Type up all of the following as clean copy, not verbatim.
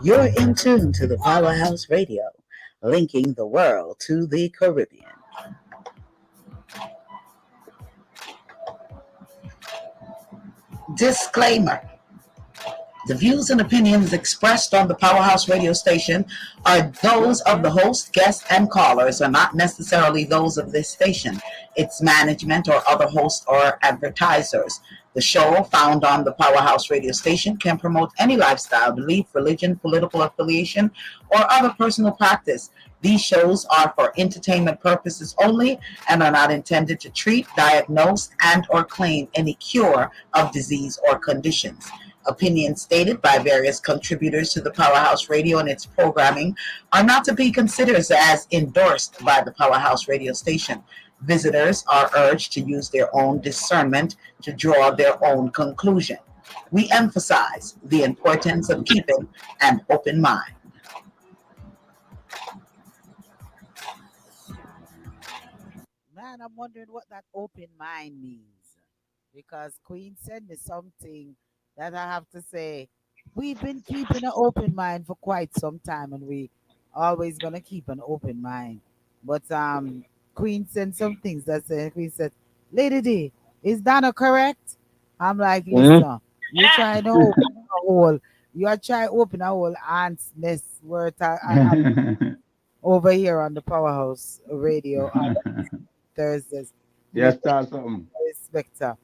You're in tune to the Powerhouse Radio, linking the world to the Caribbean. Disclaimer. The views and opinions expressed on the Powerhouse radio station are those of the host, guests, and callers, are not necessarily those of this station, its management, or other hosts or advertisers. The show, found on the Powerhouse radio station, can promote any lifestyle, belief, religion, political affiliation, or other personal practice. These shows are for entertainment purposes only and are not intended to treat, diagnose, and or claim any cure of disease or conditions. Opinions stated by various contributors to the Powerhouse Radio and its programming are not to be considered as endorsed by the Powerhouse Radio station. Visitors are urged to use their own discernment to draw their own conclusion. We emphasize the importance of keeping an open mind. Man, I'm wondering what that open mind means. Because Queen said me something that I have to say. We've been keeping an open mind for quite some time, and we always gonna keep an open mind. But Queen said some things that said Queen said, Lady D, is Donna correct? I'm like, listen, you trying to open a hole. You are trying to open a whole ant's nest where over here on the Powerhouse Radio on Thursdays. Yes, that's something. Darespeca,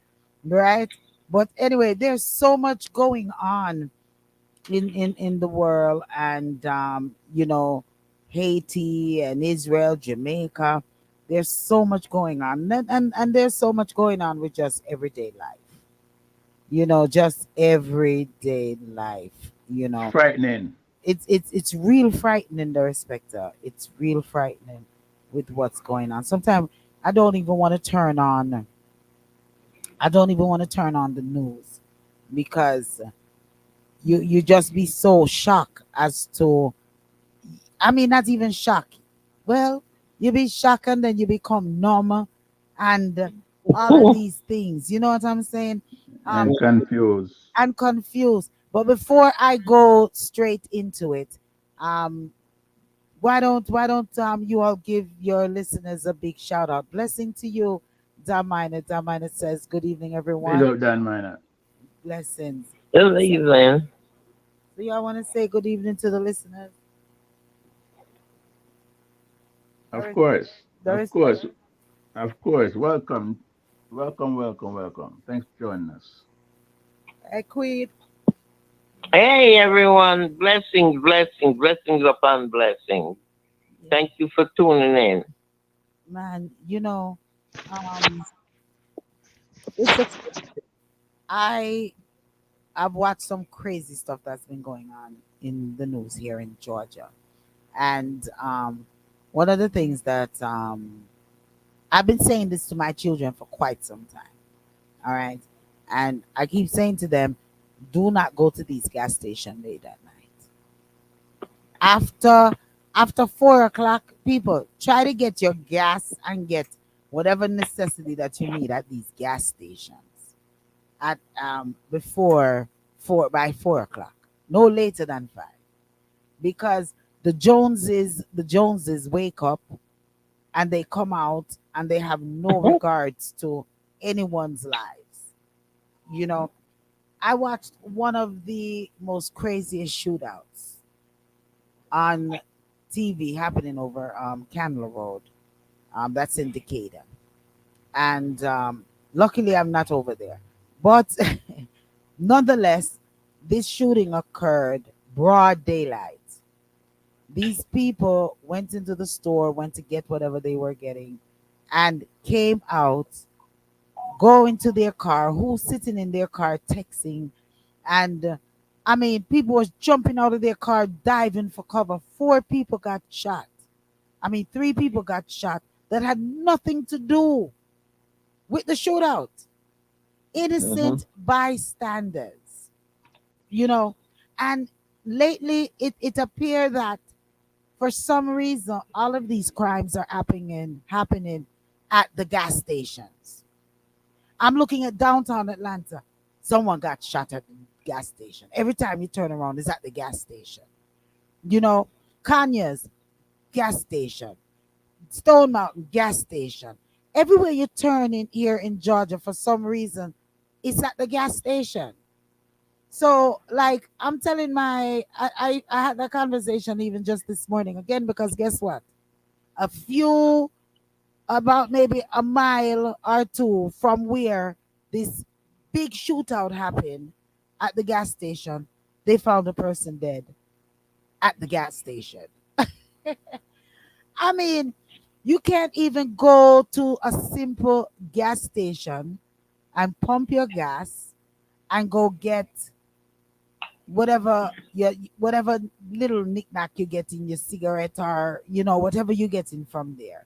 right? But anyway, there's so much going on in the world, and Haiti and Israel, Jamaica. There's so much going on, and there's so much going on with just everyday life. Just everyday life. Frightening. It's real frightening, the respecter. It's real frightening with what's going on. Sometimes I don't even want to turn on. I don't even want to turn on the news because you just be so shocked as to. I mean, not even shocked. Well, you be shocked and then you become normal, and all of these things. You know what I'm saying? And confused. And confused. But before I go straight into it, why don't you all give your listeners a big shout out? Blessing to you, Damina. Damina says, "Good evening, everyone." Big up, Dan Minor. Blessings. Good evening. So y'all want to say good evening to the listeners? Of course. There Of is course. Of course. Welcome. Welcome, welcome, welcome. Thanks for joining us. a queen. Hey everyone, blessings, blessings, blessings upon blessings. Thank you for tuning in. Man, um, it's expensive. I I've watched some crazy stuff that's been going on in the news here in Georgia, and one of the things that I've been saying this to my children for quite some time. All right, and I keep saying to them, do not go to these gas stations late at night. After 4 o'clock, people try to get your gas and get whatever necessity that you need at these gas stations at before 4 o'clock, no later than 5, because the Joneses wake up and they come out and they have no regards to anyone's lives. You know, I watched one of the most craziest shootouts on TV happening over Candler Road. That's in Decatur. And luckily, I'm not over there. But nonetheless, this shooting occurred broad daylight. These people went into the store, went to get whatever they were getting, and came out, go into their car, who's sitting in their car texting. And I mean, people was jumping out of their car, diving for cover. 4 people got shot. I mean, 3 people got shot that had nothing to do with the shootout. Innocent bystanders, And lately, it appeared that for some reason, all of these crimes are happening at the gas stations. I'm looking at downtown Atlanta. someone got shot at the gas station. Every time you turn around, it's at the gas station. You know, Kanye's gas station, Stone Mountain gas station. Everywhere you turn in here in Georgia, for some reason, it's at the gas station. So, like, I'm telling I had that conversation even just this morning again, because guess what? A few, about maybe a mile or two from where this big shootout happened at the gas station, they found a person dead at the gas station. I mean, you can't even go to a simple gas station and pump your gas and go get whatever little knickknack you get in your cigarette, or whatever you getting from there.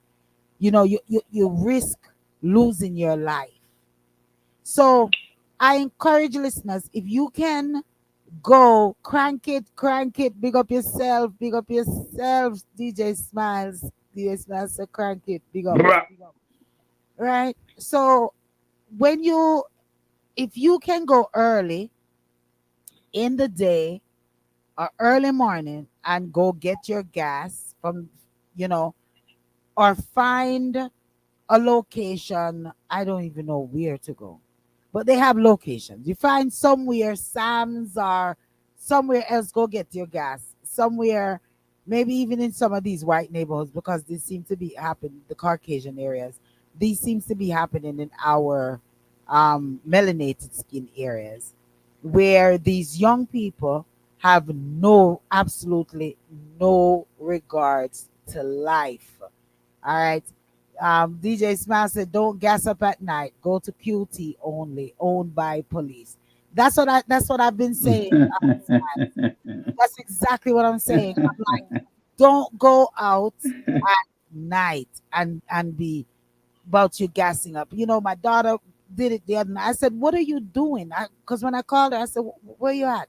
You risk losing your life. So I encourage listeners, if you can go, crank it, big up yourself, DJ Smiles, so crank it, big up, Bruh. right? So when you, if you can go early in the day or early morning and go get your gas from, you know, or find a location. I don't even know where to go, but they have locations. You find somewhere, Sam's or somewhere else, go get your gas. Somewhere, maybe even in some of these white neighborhoods, because this seems to be happening, the Caucasian areas. These seems to be happening in our melanated skin areas, where these young people have absolutely no regards to life. All right. DJ Smile said, "Don't gas up at night. Go to QT only, owned by police." That's what I've been saying. That's exactly what I'm saying. I'm like, don't go out at night and be about you gassing up. My daughter did it the other night. I said, "What are you doing?" Because when I called her, I said, "Where you at?"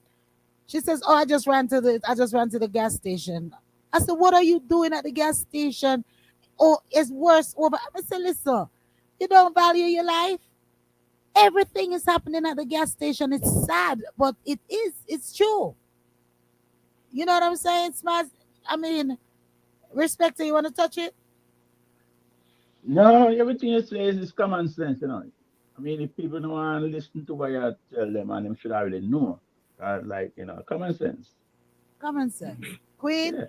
She says, "Oh, I just ran to the gas station." I said, "What are you doing at the gas station? Oh, it's worse over." I said, "Listen, you don't value your life. Everything is happening at the gas station. It's sad, but it's true. You know what I'm saying? I mean, respect, you want to touch it? No, everything you say is common sense, you know. I mean, if people don't want to listen to what you tell them, and them should already know. Like, common sense. Common sense. Queen? Yeah.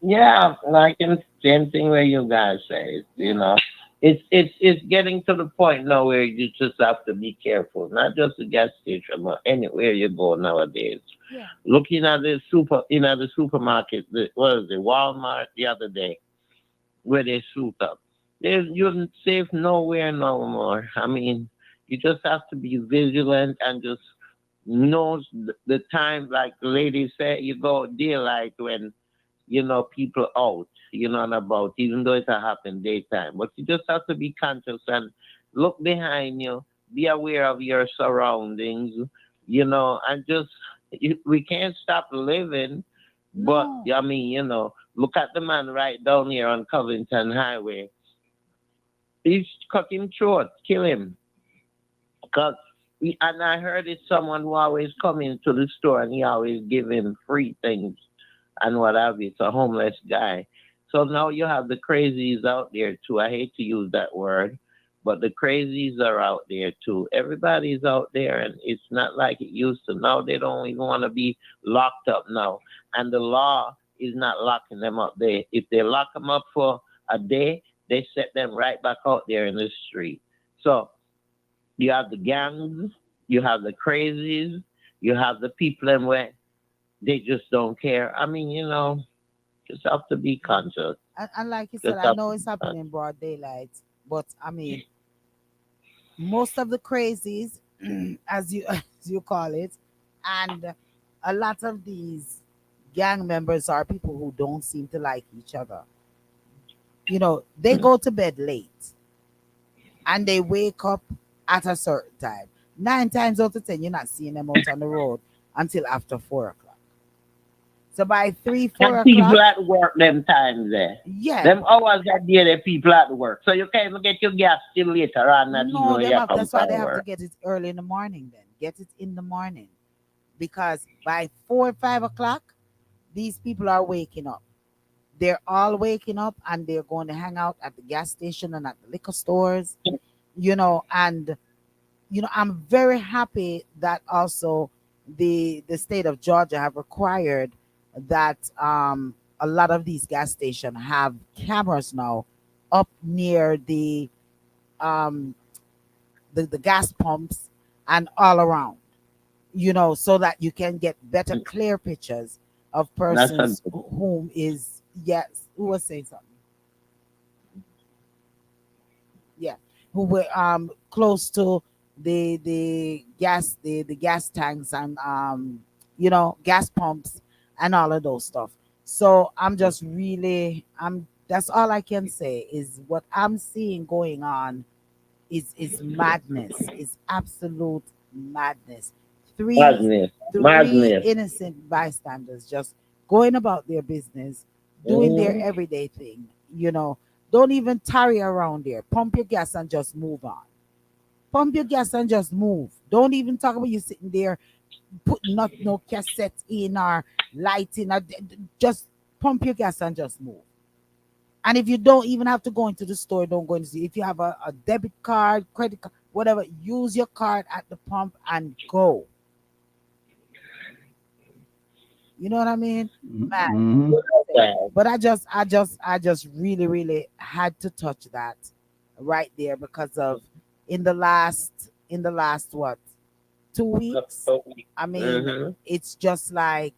Yeah, like in same thing where you guys say, it's getting to the point now where you just have to be careful, not just the gas station, but anywhere you go nowadays. Yeah. Looking at the supermarket, what is it, Walmart the other day, where they shoot up. You're safe nowhere no more. I mean, you just have to be vigilant and just know the time, like the lady said, you go daylight when people out, and about, even though it happen daytime. But you just have to be conscious and look behind you, be aware of your surroundings, and just, we can't stop living. But No. I mean, look at the man right down here on Covington Highway. He's cut him short, kill him. Cause and I heard it's someone who always come into the store and he always give him free things and what have you. It's a homeless guy. So now you have the crazies out there too. I hate to use that word, but the crazies are out there too. Everybody's out there, and it's not like it used to. Now they don't even want to be locked up now, and the law is not locking them up. If they lock them up for a day, they set them right back out there in the street. So you have the gangs, you have the crazies, you have the people in where they just don't care. I mean, just have to be conscious. And like you said, Just I have know to it's be happening conscious. in broad daylight, but I mean, most of the crazies, as you call it, and a lot of these gang members are people who don't seem to like each other. They go to bed late and they wake up at a certain time. 9 times out of 10, you're not seeing them out on the road until after 4 o'clock. So by three, four And people o'clock, at work them times there. yeah. Them hours that day the people at work. So you can't even get your gas till later on, not even No, when them you have, come that's why they from have to work. get it early in the morning then. Get it in the morning. Because by 4 or 5 o'clock, these people are waking up. They're all waking up and they're going to hang out at the gas station and at the liquor stores, and I'm very happy that also the state of Georgia have required that a lot of these gas stations have cameras now up near um the gas pumps and all around, so that you can get better clear pictures of That's a persons whom is, yes, who was saying something, yeah, who were close to the gas tanks and gas pumps and all of those stuff. So I'm just really, that's all I can say is what I'm seeing going on is madness, is absolute madness. three madness. three Madness. innocent bystanders just going about their business, doing their Mm-hmm. everyday thing. Don't even tarry around there. Pump your gas and just move on. Pump your gas and just move. Don't even talk about you sitting there putting not no cassette in or lighting. Just pump your gas and just move. And if you don't even have to go into the store, don't go into see. If you have a debit card, credit card, whatever, use your card at the pump and go. You know what I mean? Man. Mm-hmm. But I just really, really had to touch that right there because of in the last what, 2 weeks. I mean, Mm-hmm. it's just like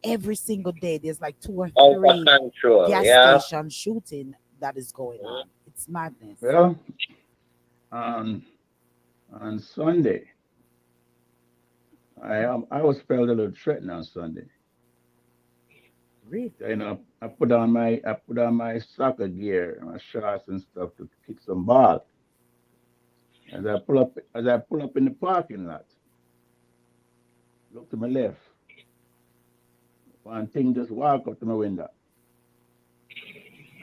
every single day there's like two or Out of three control. gas Yeah. station shooting that is going on. It's madness. Well, on on Sunday, I was felt a little threatened on Sunday. Really? I put on my soccer gear, my shorts and stuff to kick some ball. As I pull up in the parking lot, look to my left, one thing just walk up to my window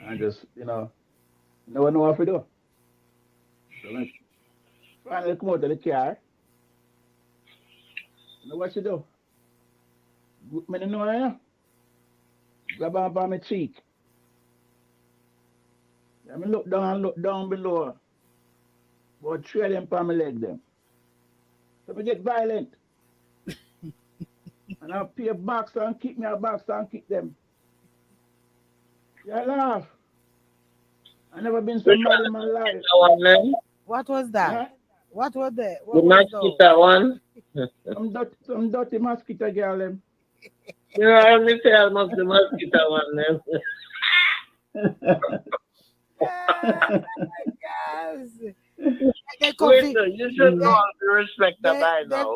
and just no one know what to do. So I finally come out of the car. You know what you do? Me no know ya. Grab on by my cheek. Let me look down and look down below. About three of them on my leg them. So we get violent. And I'll pay a box and kick me a box and kick them. Yeah, laugh. I never been so Which mad in my life. one, man? What was that? Huh? What was that? The What was those? mosquito one? Some dirty mosquito girl them. You know, I only tell most the mosquito one, man. Ah, yes. They confuse. Listen, you should know They how to respect her they by they've now.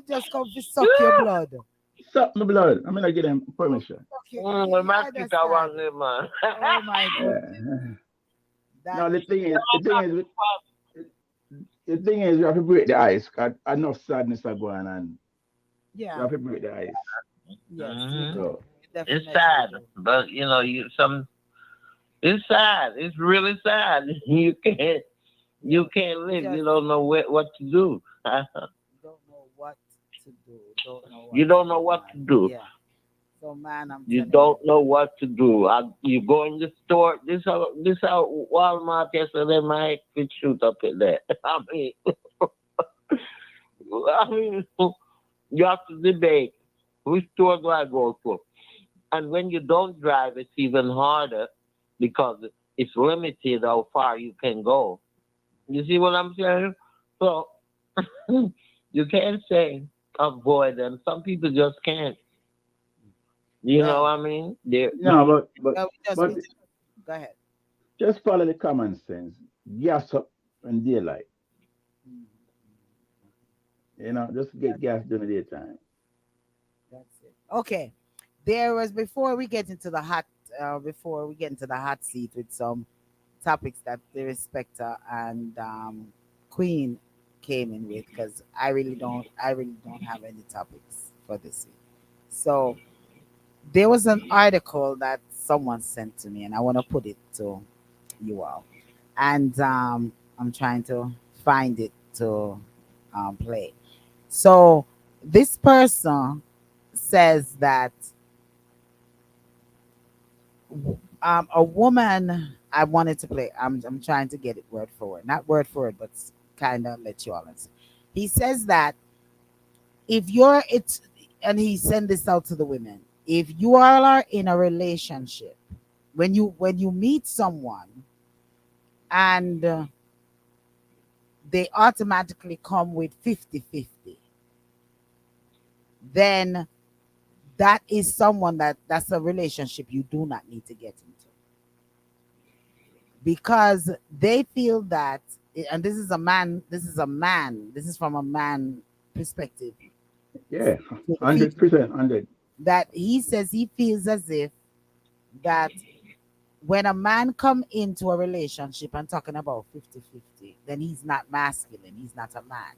just come to suck your blood. Suck my blood. I'm gonna give them permission. Okay, The you mosquito understand? one, man. Oh my goodness, Yeah. that No, the is, thing is, the thing is, the thing is, you have to break the ice. 'Cause enough sadness are going on. You yeah, have to break the ice. yes, you Mhm. do. So, You It's definitely sad, do. but it's sad. It's really sad. Yeah, You can't you live. You just don't know what to do. don't know what to do. Don't know what You to don't know do, what man. to do. Yeah. So man, I'm You telling you. don't know what to do. You go in the store. This how Walmart yesterday my could shoot up in there. I mean, you have to debate which store do I go to. And when you don't drive, it's even harder because it's limited how far you can go. You see what I'm saying? So you can't say avoid them. Some people just can't. You know Well, what I mean? They no, well, but go ahead. just follow the common sense. Gas up in daylight. Mm, Just get gas during the daytime. that's it. Okay. There was before we get into the hot seat with some topics that the respecter and Queen came in with because I really don't have any topics for this week. So there was an article that someone sent to me, and I want to put it to you all. And I'm trying to find it to play. So this person says that a woman. I wanted to play. I'm trying to get it word for word, not word for word, but kind of let you all understand. He says that if you're it's, and he sent this out to the women. If you all are in a relationship, when you meet someone and they automatically come with 50-50, then that is someone that's a relationship you do not need to get into, because they feel that, and this is from a man perspective. Yeah, To the female, 100%, 100. that he says he feels as if that when a man come into a relationship and talking about 50-50, then he's not masculine, he's not a man,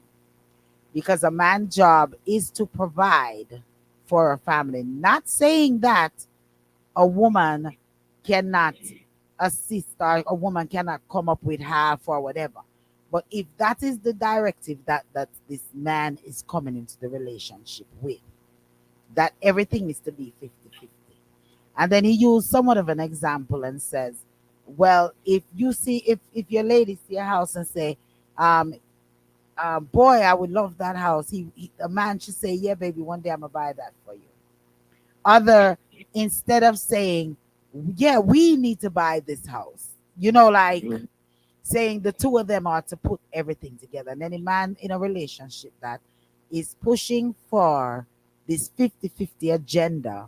because a man's job is to provide for a family. Not saying that a woman cannot assist, or a woman cannot come up with half or whatever. But if that is the directive that this man is coming into the relationship with, that everything is to be 50-50. And then he used somewhat of an example and says, well, if your lady see a house and say, um, boy, I would love that house. A man should say, yeah, baby, one day I'm gonna buy that for you. Other, instead of saying, yeah, we need to buy this house, like saying the two of them are to put everything together. And any man in a relationship that is pushing for this 50-50 agenda,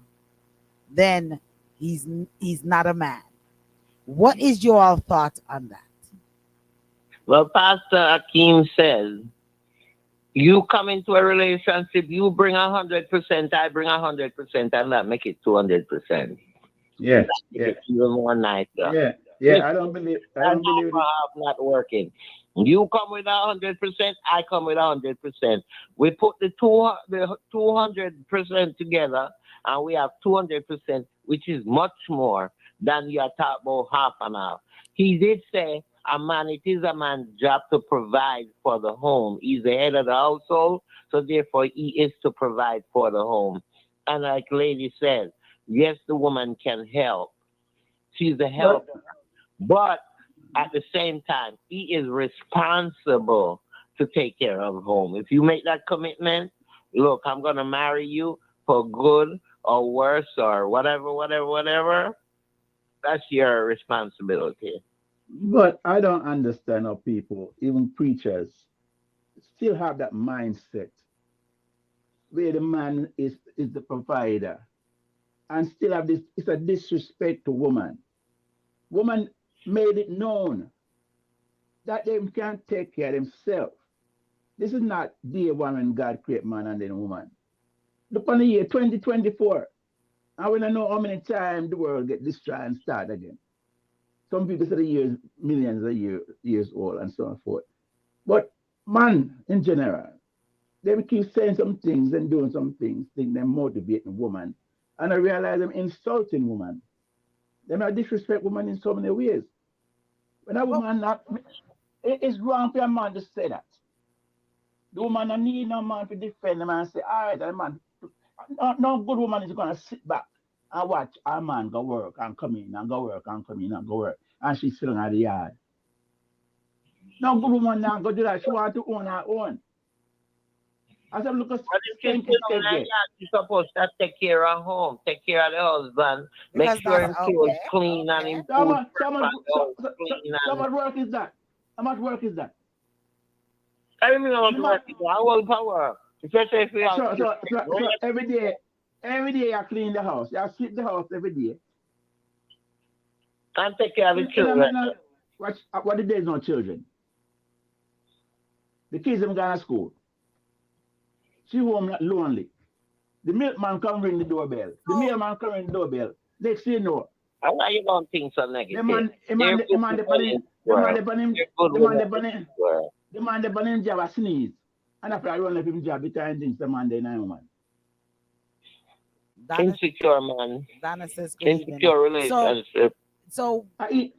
then he's not a man. What is your thought on that? Well, Pastor Akeem says, you come into a relationship, you bring 100%, I bring 100%, and that make it 200%. Yeah, Make yeah, it even more nicer. yeah, Listen, yeah. I that's don't believe how it. not working. You come with 100%, I come with 100%. We put the 200% together, and we have 200%, which is much more than you are talking about half and half. He did say, it is a man's job to provide for the home. He's the head of the household, so therefore he is to provide for the home. And like Lady said, yes, the woman can help. She's the But helper. But at the same time, he is responsible to take care of home. If you make that commitment, look, I'm going to marry you for good or worse or whatever, whatever, whatever, that's your responsibility. but I don't understand how people, even preachers, still have that mindset where the man is the provider, and still have this. It's a disrespect to woman. Woman made it known that they can't take care of themselves. This is not day one when God created man and then woman. Look on the year 2024. I want to know how many times the world get destroyed and start again. Some people say the years, millions of years old and so on and forth. But man, in general, they will keep saying some things and doing some things, think they're motivating woman. And I realize I'm insulting woman. They might disrespect woman in so many ways. When a Well, woman not, it's wrong for a man to say that. The woman don't need no man to defend them and say, all right, that man, no good woman is gonna sit back and watch a man go work and come in and go work and come in and go work. And she's sitting at the yard. No good woman now go do that. She want to own her own. I said, look at But if you're skanky still on skank that there. yacht, you're supposed to take care of home, take care of the husband, make because sure that's him clothes okay. clean and Okay. him food prep and the house clean So and much work is that? How much work is that? I don't know how The to man, work it. I will power. Especially if we have so, kids. so, so, so every day you clean the house. You sweep the house every day. And take care of the You know, children. what the days no children. The kids them gone to school. She home lonely. The milkman come ring the doorbell. The So mailman come ring the doorbell. Next thing you know, And why you don't think so the negative? man, the There are man, the good man, the people in man, this the man, world. the man, There are good the man, women the in man, this world. the man, the man, job a sneeze. And after I run up him job, the time things the man they know man. Donna, Insecure man. Donna says good evening. Insecure So, relationship. so I,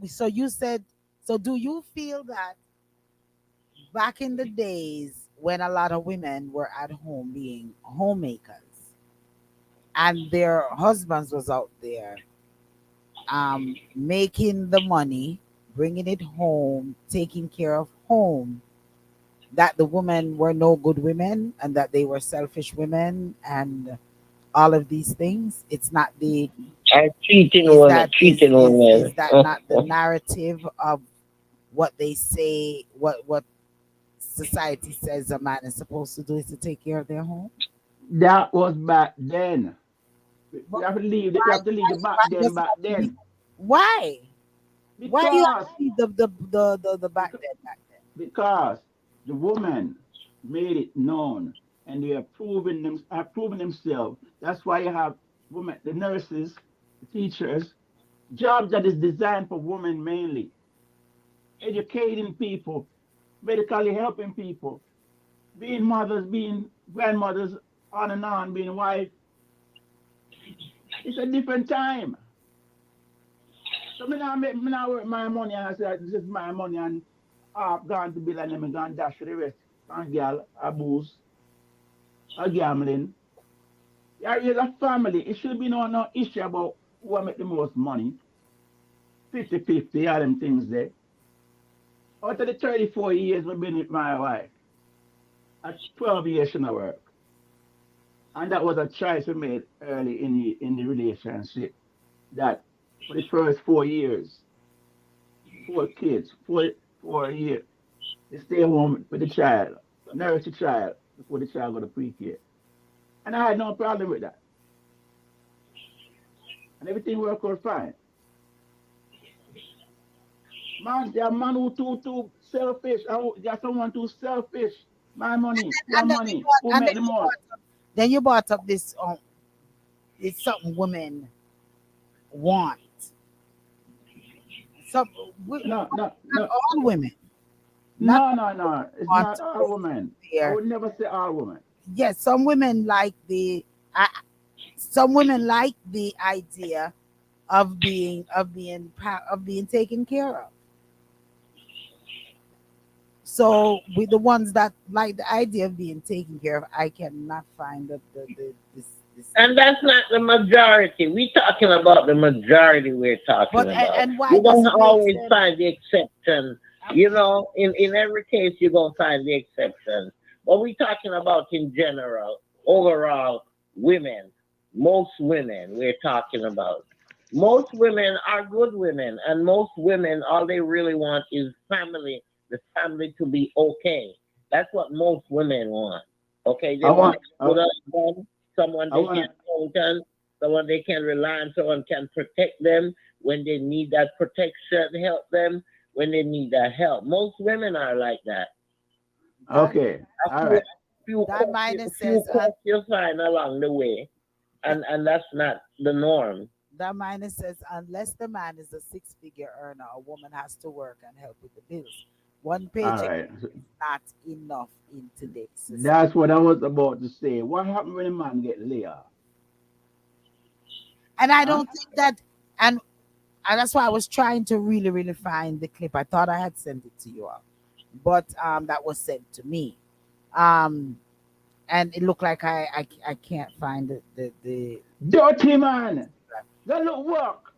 so you said, so do you feel that back in the days when a lot of women were at home being homemakers and their husbands was out there making the money, bringing it home, taking care of home, that the women were no good women and that they were selfish women and all of these things? It's not the And cheating is women, that cheating is women. that not the narrative of what they say, what society says a man is supposed to do is to take care of their home? that was back then. But You have to leave the back why then does it back have to be? then. Why? Why do you have Because to be the back because, then back then? because the woman made it known and they are proving themselves. That's why you have women, the nurses, the teachers, jobs that is designed for women mainly, educating people, medically helping people, being mothers, being grandmothers, on and on, being wife. It's a different time. So me now work my money and I say this is my money and I've gone to bill and then me gone dash for the rest. And girl, a booze, a gambling. Yeah, it's a family. It should be no issue about who make the most money. 50-50, all them things there. Out of the 34 years we've been with my wife, at 12 years she not work. And that was a choice we made early in the relationship. That for the first 4 years, 4 kids, 4 years, they stay home with the child, nurse the child before the child go to pre-care. And I had no problem with that. And everything worked out fine. Man, there are man who too selfish. There's someone too selfish. My money, your And then you money. brought, Who and make the most? then you brought up this it's something women want. Some No, no, not no, all women, not no, all no, no. It's want not to all go women. I there. would never say all women. Yes, some women like some women like the idea of being taken care of. So with the ones that like the idea of being taken care of, I cannot find the this. And that's not the majority. We're talking about the majority we're talking But about. and why You're does gonna it make always sense? find the exception. You know, in every case you're gonna find the exception. But we're talking about in general, overall, women, most women we're talking about. Most women are good women, and most women all they really want is family, the family to be okay. That's what most women want. Okay, they I want want, a good husband, someone I they can want count on, someone they can rely on, someone can protect them when they need that protection, help them when they need that help. Most women are like that. That okay, A all few, right. that a minus few says quirks you'll find along the way, and that's not the norm. that minus says unless the man is a six-figure earner, a woman has to work and help with the bills. One All paycheck right. is not enough in today's society. That's what I was about to say. What happened when a man get laid off? And I Huh? don't think that and and that's why I was trying to really, really find the clip. I thought I had sent it to you all, but that was sent to me, um, and it looked like I can't find the Dirty man. That look work.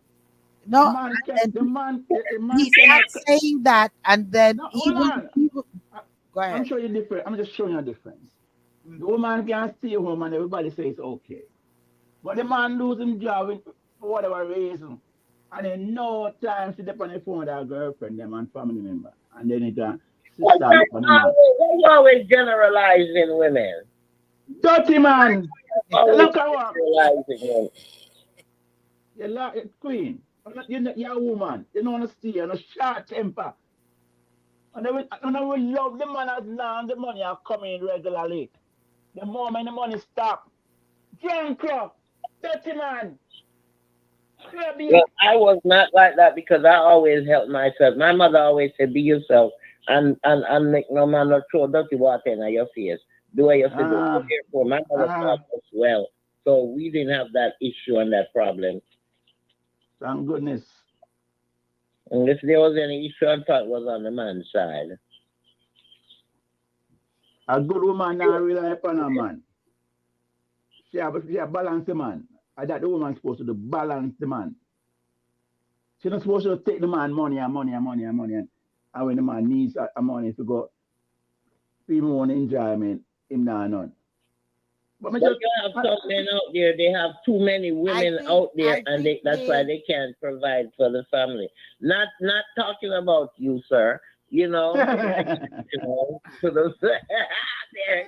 The no, man can and the man the he man cannot starts saying that, and then no hold even on. people I, go I'm ahead. showing you different. I'm just showing you a difference. Mm. The woman can stay home and everybody says it's okay. But the man losing job for whatever reason. And in no time she depend on the phone with her girlfriend them and family member. And then it can But sister look for the man. that's always generalizing women. Dirty man! Always Look at work. generalizing women. Queen. You're a woman. You don't want to see you, no short temper. And I will love the man as long the money are coming regularly. The moment the money stop. Drunk, dirty man. Grab Well, you. I was not like that because I always helped myself. My mother always said, "Be yourself and make no man not throw dirty water in your face. Do what you have to do. Ah, Therefore, my mother taught ah, us well. So we didn't have that issue and that problem. Thank goodness. And if there was any issue, I thought it was on the man's side. A good woman now rely upon a man. She have balance the man. And that the woman supposed to do balance the man. She not supposed to take the man money and money and money and money. And when the man needs a money to go feel more enjoyment, him now none. But me But just you have some men out there, they have too many women out there, I and think that's why they, they can't provide for the family. Not talking about you, sir. To the there,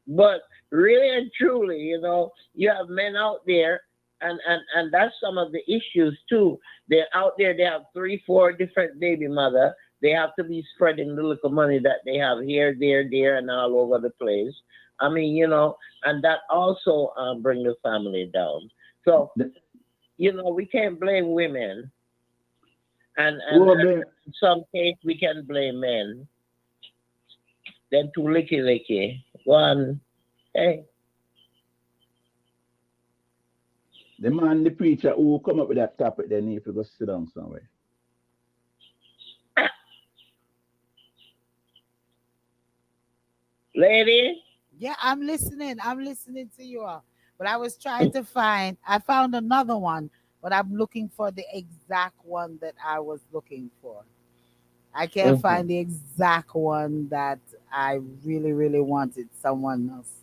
but really and truly, you have men out there, and that's some of the issues too. They're out there, they have three, four different baby mother. They have to be spreading the little money that they have here, there, and all over the place. I mean, and that also bring the family down. So, we can't blame women, and oh, man. in some case we can blame men. Then too licky. One, hey, The man, the preacher who come up with that topic, they need to go sit down somewhere. lady. yeah, I'm listening to you all. But I was trying to find, I found another one, but I'm looking for the exact one that I was looking for. I can't Mhm. find the exact one that I really, really wanted someone else.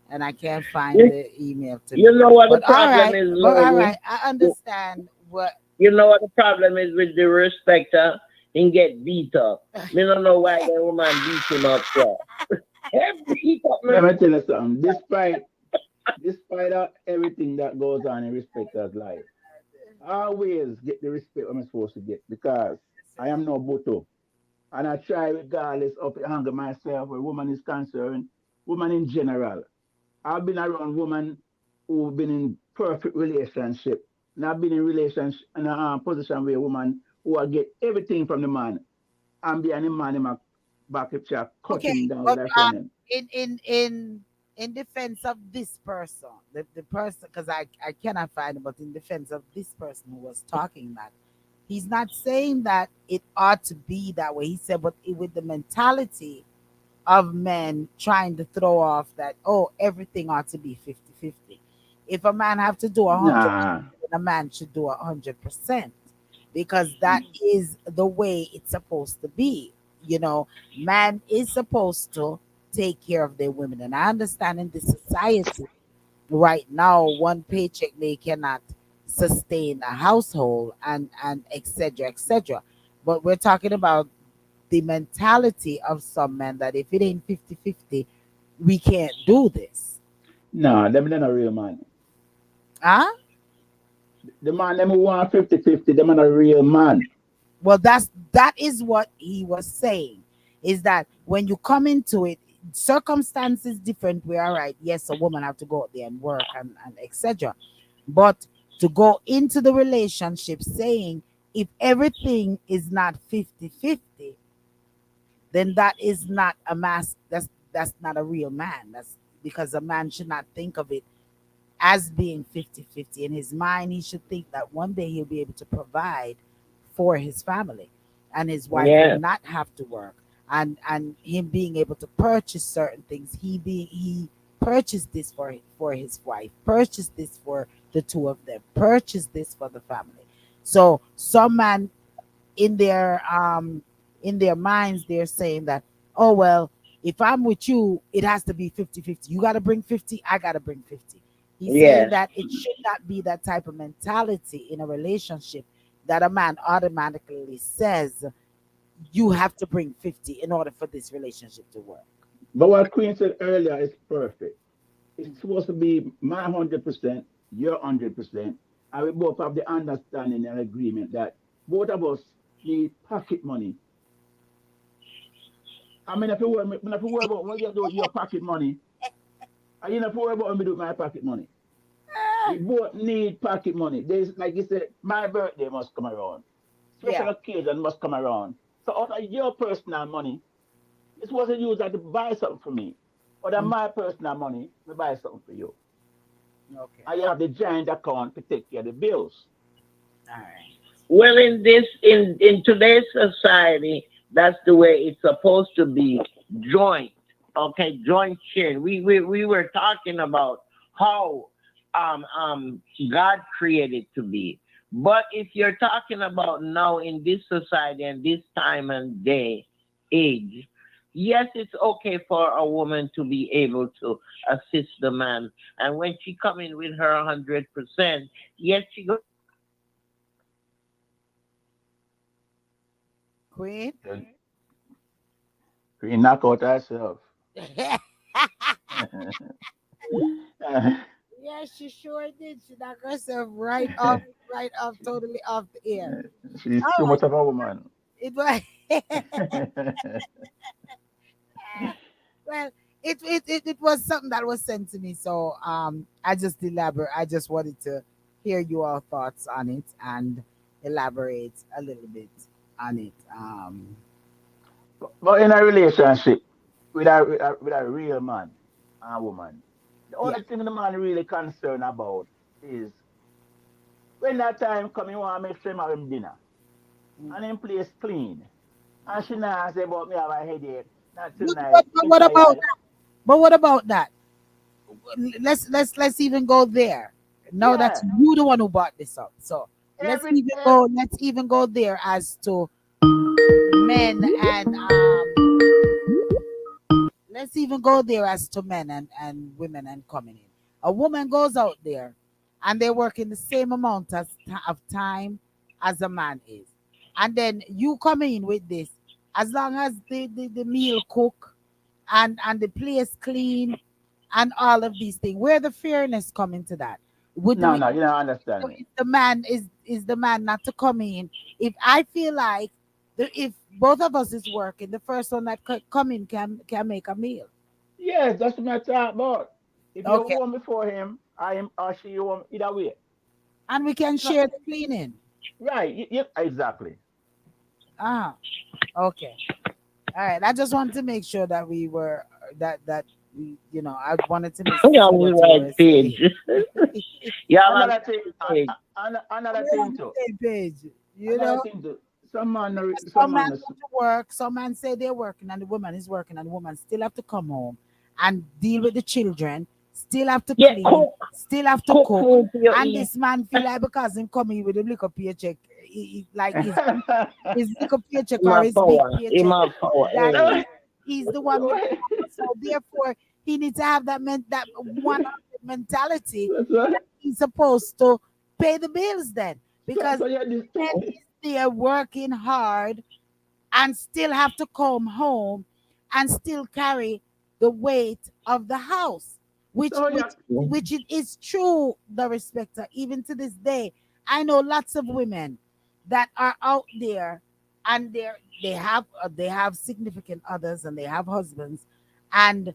And I can't find You, the email to you me. know what the But problem is, all lady. right, I understand what. You know what the problem is with the respecter? He get beat up. Me don't know why the woman beat him up for. Beat up me. Let me tell you something. Despite everything that goes on in respecter's life, I always get the respect I'm supposed to get because I am no buto. And I try regardless of the anger myself where woman is concerned, woman in general. I've been around women who've been in perfect relationship. And I've been in relationship in a position where woman who will get everything from the man and be an man in my back if she cut Okay, him down with but her friend. in defense of this person, the person, because I cannot find it, but in defense of this person who was talking that, he's not saying that it ought to be that way. He said, but with the mentality of men trying to throw off that, oh, everything ought to be 50-50. If a man have to do 100, Nah, then a man should do 100%, because that is the way it's supposed to be. You know, man is supposed to take care of their women. And I understand in this society right now, one paycheck they cannot sustain a household and etc etc. But we're talking about the mentality of some men that if it ain't 50-50, we can't do this. nah, them not a real man. Huh? The man them who want 50-50, them not a real man. Well, that is what he was saying. Is that when you come into it, circumstances different. We are right. Yes, a woman have to go out there and work and etc. But to go into the relationship saying if everything is not 50-50, then that is not a mass. That's not a real man. That's because a man should not think of it as being 50-50. In his mind, he should think that one day he'll be able to provide for his family and his wife will Yeah, not have to work, and him being able to purchase certain things. He purchased this for his wife, purchased this for the two of them, purchased this for the family. So some man in their minds they're saying that, oh well, if I'm with you it has to be 50-50. You got to bring 50, I got to bring 50. He's saying yes. that it should not be that type of mentality in a relationship, that a man automatically says you have to bring 50 in order for this relationship to work. But what Queen said earlier is perfect. It's supposed to be my 100%, your 100%, and we both have the understanding and agreement that both of us need pocket money. I mean, if you worry about what you do with your pocket money, and you know, if you worry about what me do with my pocket money. We both need pocket money. There's, like you said, my birthday must come around. Yeah. Special occasion must come around. So out of your personal money, it's supposed to use that to buy something for me. But on my personal money, we buy something for you. Okay. And you have the giant account to take care of the bills. All right. Well, in today's society, that's the way it's supposed to be. Joint, okay, joint sharing. We were talking about how God created to be. But if you're talking about now in this society and this time and day age, yes, it's okay for a woman to be able to assist the man. And when she come in with her 100%, yes, she go. Queen. Then we knock out ourselves. Yeah, she sure did. She knocked herself right off, totally off the air. She's too Oh, much of a woman. it was. Well, it was something that was sent to me, so I just elaborate. I just wanted to hear your thoughts on it and elaborate a little bit on it. But in a relationship with a real man and woman, the Yeah. only thing the man really concerned about is when that time come, you want to make sure him have him dinner Mm. and him place clean. And she not say about me have a headache, not But, tonight, but me what about tired. that? But what about that? Let's even go there. No, that's Yeah, you the one who brought this up. So let's every, even every go. Let's even go there as to men and let's even go there as to men and women and coming in. A woman goes out there and they're working the same amount of time as a man is. And then you come in with this, as long as the meal cook and the place clean and all of these things, where the fairness come into that? Would no, we, no, you don't understand me. if the man is the man not to come in? If I feel like if both of us is working, the first one that come in can make a meal. Yes, that's what I'm talking about. If you Okay, want before him, I am or she you want either way. and we can It's not share the cleaning. right. Exactly. Ah, okay, all right. I just wanted to make sure that we were that we, I wanted to You're see on the what you right were saying. page. You're on Another thing, the right page. another We're thing on the too. same page, Another thing too. Some man, some some man man, go to work, some man say they're working, and the woman is working, and the woman still have to come home and deal with the children, still have to Yeah, clean, still have to cook cook, food for you and eat. this man feel like because him coming with a little paycheck, like his little paycheck In or my his big power. In paycheck, my power. that Eh. he's the one with the power. So therefore, he needs to have that 100 mentality That's right. that he's supposed to pay the bills then, because So yeah, this, men is there working hard and still have to come home and still carry the weight of the house, which so which yeah, which it is true, the respecter. Even to this day, I know lots of women that are out there and they have significant others and they have husbands and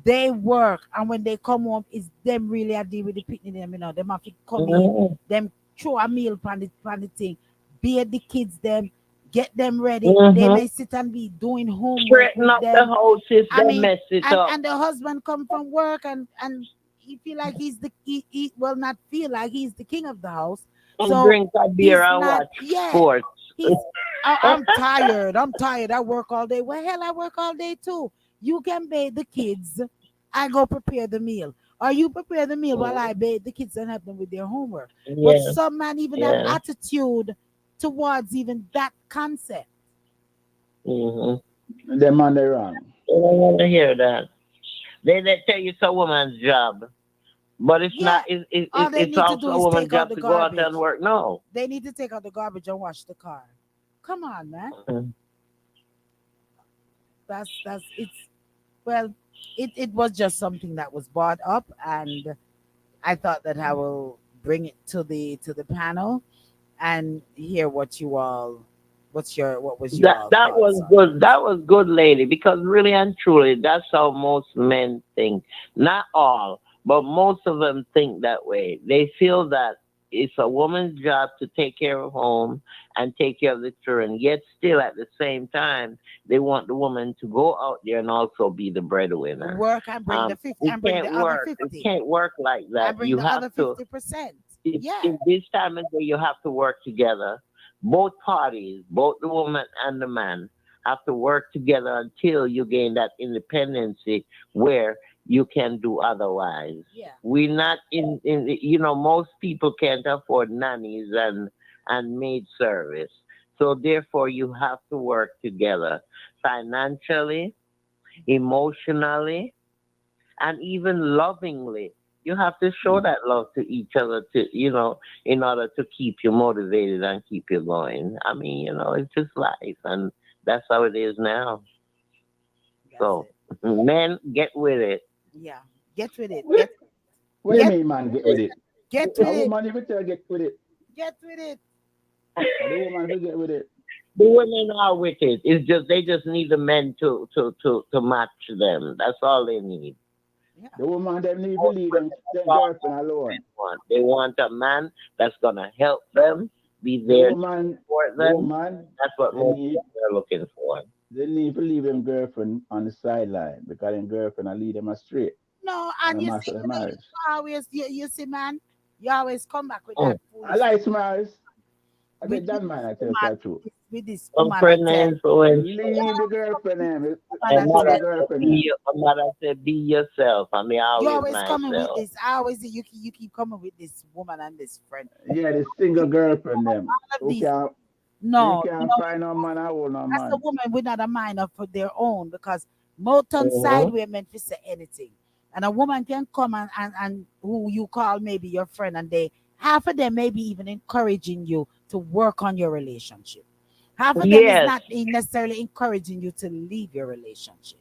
they work, and when they come home, it's them really a deal with the picnic them, them have to come in, Mhm. them throw a meal pan the thing, beard the kids them, get them ready. They Mhm. may sit and be doing homework Straighten with up the them. house if I they mean, mess it and up. and the husband come from work and he feel like he will not feel like he's the king of the house. And So drink a beer he's and not, watch yeah, sports. he's I'm tired. I'm tired. I work all day. Well, hell, I work all day too. You can bathe the kids. I go prepare the meal. Or you prepare the meal while I Mhm. bathe the kids and help them with their homework. But Yeah, some man even have yeah. attitude towards even that concept. Mhm. them man they wrong. They don't want to hear that. They tell you it's a woman's job, but it's not. Yeah. All they It's need to also do a is woman's take out job the to go out there and garbage. work. No. They need to take out the garbage and wash the car. Come on, man. Mhm. That's it's well, it was just something that was brought up, and I thought that I will bring it to the panel and hear what was you That all that thoughts was on good. it. That was good, lady. Because really and truly, that's how most men think. Not all, but most of them think that way. They feel that. it's a woman's job to take care of home and take care of the children. Yet still at the same time, they want the woman to go out there and also be the breadwinner. Work and bring the 50 It and bring can't the other work. It 50 can't work like that. and bring You the have other to 50%. in, Yeah. in this time of day, you have to work together. Both parties, both the woman and the man, have to work together until you gain that independency where you can do otherwise. Yeah. We're not most people can't afford nannies and maid service. So therefore, you have to work together financially, emotionally, and even lovingly. You have to show that love to each other in order to keep you motivated and keep you going. I mean, it's just life, and that's how it is now. That's So, it. men, get with it. Yeah. Get with it. What, what do you Get mean, man? Get with it. get A with it. woman, if you get with it, Get with it. and the woman will get with it. The women are with it. It's just they just need the men to match them. That's all they need. Yeah. The woman them need to leave them That's girlfriend alone. want. They want a man that's gonna help them, be The there to woman, support the them. woman, That's what they most need people are looking for. they need to leave them girlfriend on the sideline because them girlfriend will lead them astray No, and and a you mess see, of the marriage. you always you see, man, you always come back with Mm. that I foolish like smiles. I with said with that this man, I tell you woman, the truth. with this Some woman. I friend tell influence. you, Leave the always come girlfriend with them, this woman. the I And mother single tell said, girlfriend them. be yourself. I mean, I you always always coming with myself. this. I always you keep coming with this woman and this friend. Yeah, the single girlfriend them. All of Who these. can't they No, can't find no man or hold no that's a man. woman without a mind of their own because Motown side Mm-hmm. we're meant to say anything. And a woman can come and who you call maybe your friend and they half of them maybe even encouraging you to work on your relationship. Half of them is Yes. not necessarily encouraging you to leave your relationship.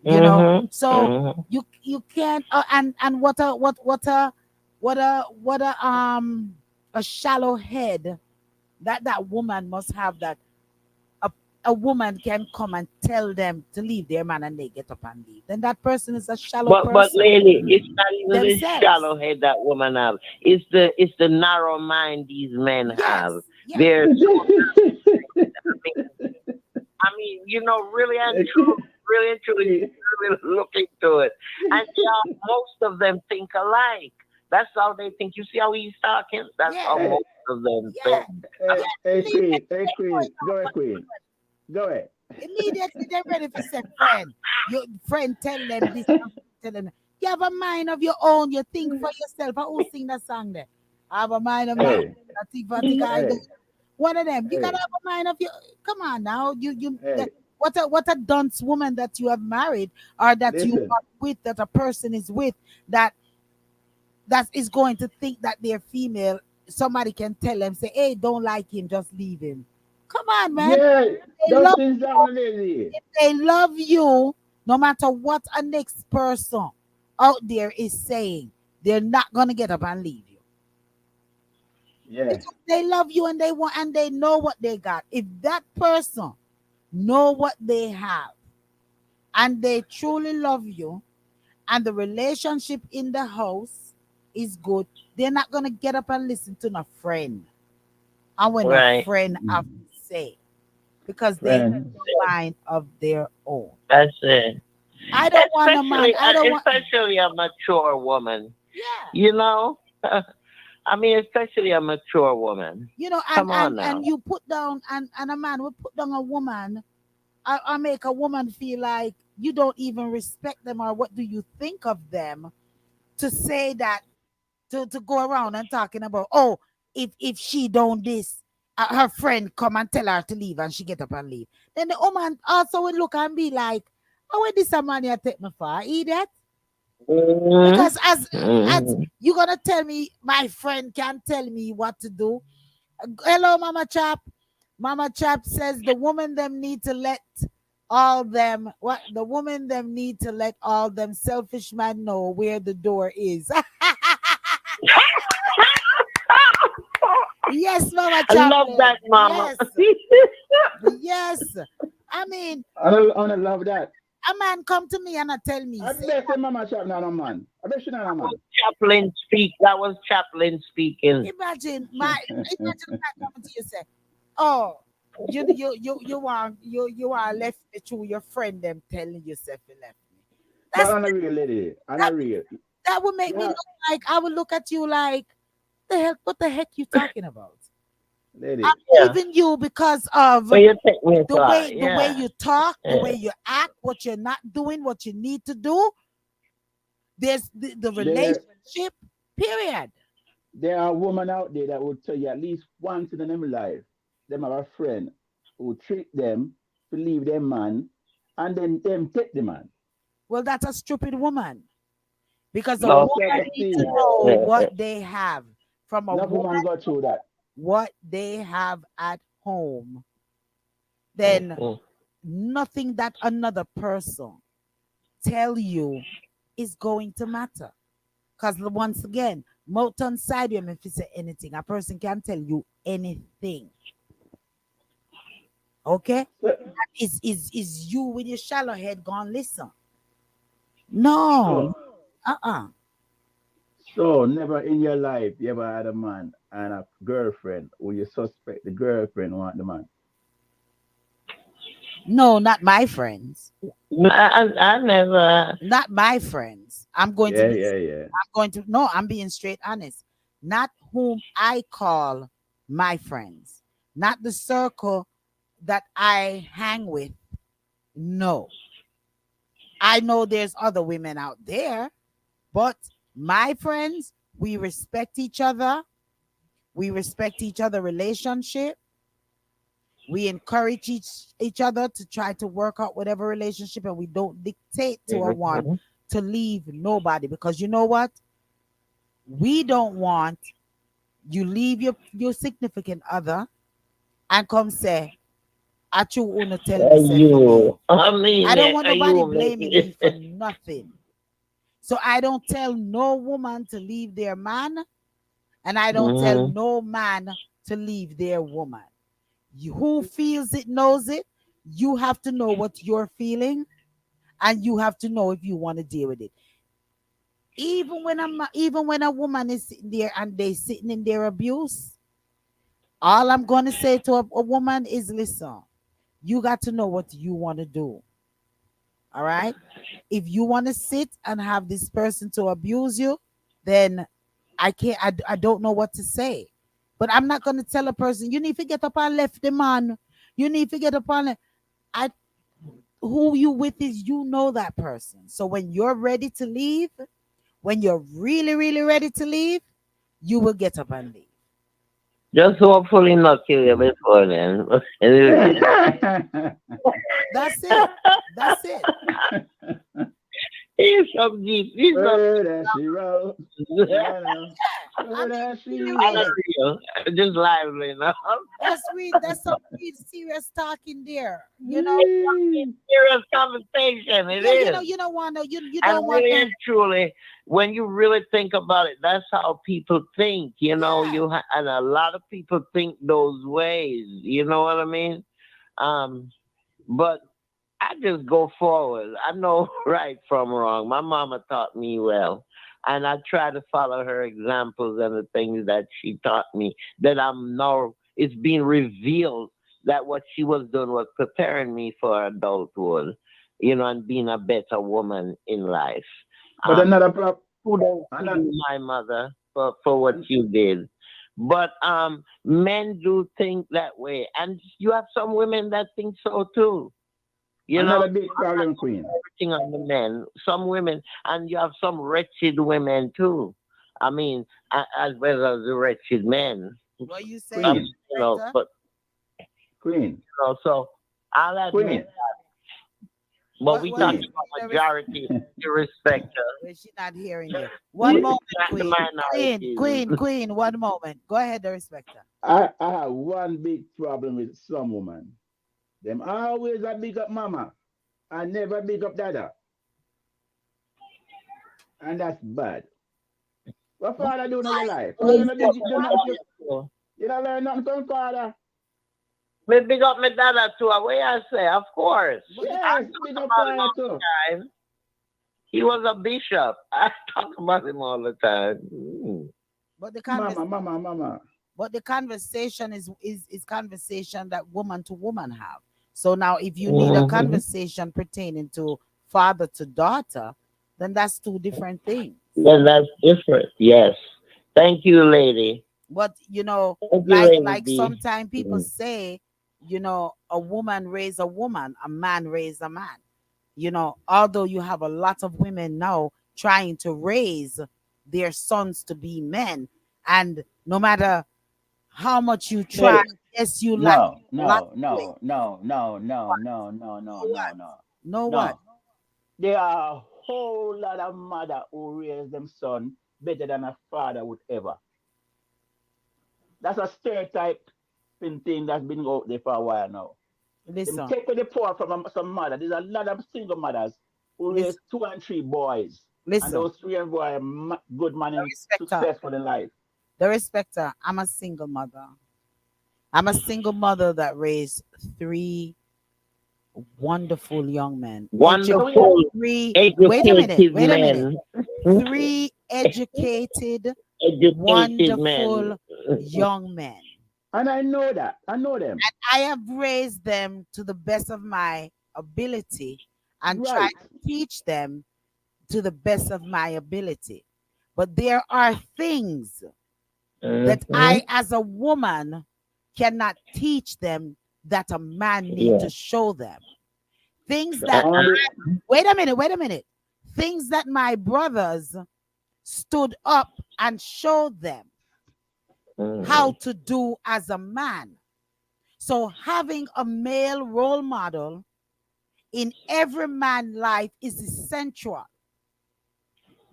Mm-hmm. So Mm-hmm. you can't and what a shallow head that woman must have that a, a woman can come and tell them to leave their man and they get up and leave. Then that person is a shallow But person lady, it's not even the themselves. shallow head that woman have. It's the narrow mind these men Yes, have. yes. They're so really and true, really and truly, really look into it. And most of them think alike. That's how they think. You see how he's talking? That's how Yeah, Hey, most of them yeah, think. hey, yeah. hey, Queen, hey, Immediately, Queen, go ahead, Queen, go ahead. immediately they're ready for say, friend. Your friend tell them this, tell them you have a mind of your own. You think for yourself. Who sing that song there? I have a mind of my own. Hey, I do. hey, One of them. You gotta hey, have a mind of your. Come on now. hey, What a dunce woman that you have married or that you listen, are with that a person is with that that is going to think that they're female. Somebody can tell them say, "Hey, don't like him, just leave him." Come on, man. yeah, They those love things you. happen lately. If they love you, no matter what a next person out there is saying, they're not gonna get up and leave you Yeah, because they love you and they want and they know what they got. If that person know what they have and they truly love you and the relationship in the house is good, they're not gonna get up and listen to a friend and when a Right. friend have mm, to say because they have friend, a mind of their own. That's it. I don't want a man. Especially, I don't want. especially a mature woman. Yeah, You know. I mean, especially a mature woman. and Come on now. you put down and a man will put down a woman. I make a woman feel like you don't even respect them or what do you think of them to say that to go around and talking about if she don't this her friend come and tell her to leave and she get up and leave. Then the woman also will look and be like, "Oh, where this a man you take me for, idiot?" Hmm. Because as Hmm. you gonna tell me my friend can tell me what to do. Hello, Mama Chap. Mama Chap says the woman them need to let all them what the woman them need to let all them selfish man know where the door is. Yes, Mama I love Chaplin. that, mama. Yes, yes. I mean, I don't love that. A man come to me and I tell me, I say, bet say mama shop not a man. I bet she not a man. Chaplain speak. That was Chaplain speaking. imagine a man coming to you say, oh, you are left me through your friend them telling yourself you left me. But That's I'm a real lady. I'm that a real. that would make me Yeah, look like I would look at you like what the heck you talking about? I'm lady. Yeah. leaving you because of But you take me the far. way Yeah. you talk, the Yeah. way you act, what you're not doing, what you need to do. There's the There relationship, period. there are women out there that will tell you at least once in their life, them have a friend who trick them to leave their man and then them take the man. Well, that's a stupid woman because a No. Most woman of the needs to thing. know Yeah. what they have from a Enough woman woman, go through that. what they have at home. Then Mhm. nothing that another person tell you is going to matter. Because once again, Mountain side him if you say anything, a person can tell you anything. Okay? So, Is you with your shallow head gone listen? No. so Uh-uh. so never in your life you ever had a man and a girlfriend who you suspect the girlfriend want the man. No, not my friends. I never. Not my friends. Yeah, yeah, yeah. No, I'm being straight honest. Not whom I call my friends. Not the circle that I hang with. No. I know there's other women out there, but my friends, we respect each other. We respect each other relationship. We encourage each other to try to work out whatever relationship, and we don't dictate to a one Mhm. to leave nobody, because you know what? We don't want you leave your significant other and come say, I you wanna tell me say for leave. You. I I mean, don't want nobody you blaming make me for nothing. So I don't tell no woman to leave their man, and I don't tell Mhm. no man to leave their woman. Who feels it knows it. You have to know what you're feeling, and you have to know if you want to deal with it. Even when a woman is sitting there and they sitting in their abuse, all I'm going to say to a woman is, listen, you got to know what you want to do. All right. If you want to sit and have this person to abuse you, then I can't, I don't know what to say. But I'm not going to tell a person, you need to get up and left the man. You need to get up and I who you with is you know that person. So when you're ready to leave, when you're really, really ready to leave, you will get up and leave. Just hopefully not kill you before then. That's it. That's it. He's some deep. He's some. Word as she wrote. No, no. I Word mean, as she really, I'm really. wrote. real. Just lively now. That's some real serious talk in there. Wee. Serious conversation. It Yeah, is. you don't want to, you And don't want really and to. truly, when you really think about it, that's how people think. Yeah. And a lot of people think those ways. You know what I mean? Um, but I just go forward. I know right from wrong. My mama taught me well. And I try to follow her examples and the things that she taught me. That I'm now, it's being revealed that what she was doing was preparing me for adulthood, and being a better woman in life. But Um, another problem. Kudos to Another, you, my mother, for what you did. But men do think that way. And you have some women that think so too. You know, another big problem, Queen. everything on the men. Some women, and you have some wretched women too. I mean, as well as the wretched men. What you saying, Queen. Inspector? But Queen. so I'll admit, Queen. but we What you talking Queen. saying? about majority. You respect her. Well, she not hearing you. We One moment, not the Queen. minorities. Queen. One moment. Go ahead, the respecter. I have one big problem with some woman. Them always a big up mama and never big up dada. And that's bad. What father doing in your life? Why Father is not that big, do bad? not, you don't learn nothing from father. Me big up my dad too. What I say? Of course. But the I Yes, talk big up about him Brian all too. the time. He was a bishop. I talk about him all the time. but the convers Mama. but the conversation is conversation that woman to woman have. So now if you need a Mm-hmm. conversation pertaining to father to daughter, then that's two different things. Then that's different. Yes. Thank you, lady. But Thank you, like lady B. sometimes people Mm. say, a woman raise a woman, a man raise a man. Although you have a lot of women now trying to raise their sons to be men, and no matter how much you try, They yes, you lack no, a lot no, to it. no, no, no, no, What? no, no, no, No no, what? no, No what? no. There are a whole lot of mother who raise them son better than a father would ever. That's a stereotype thing that's been out there for a while now. Them Listen, take the poor from some mother. There's a lot of single mothers who raise listen, two and three boys, and listen. those three and boys are good man The and respecter, successful in life. the respecter. I'm a single mother. I'm a single mother that raised three wonderful young men. So yeah, Wonderful, Three. Wait a minute. educated Wait a minute. men. Three educated, Educated men. wonderful young men. and I know that. I know them. I have raised them to the best of my ability and tried Right. to teach them to the best of my ability. But there are things that Mm-hmm. I, as a woman, cannot teach them that a man need Yeah. to show them. Things that, On the, wait a minute. Things that my brothers stood up and showed them how Mm-hmm. to do as a man. So having a male role model in every man's life is essential.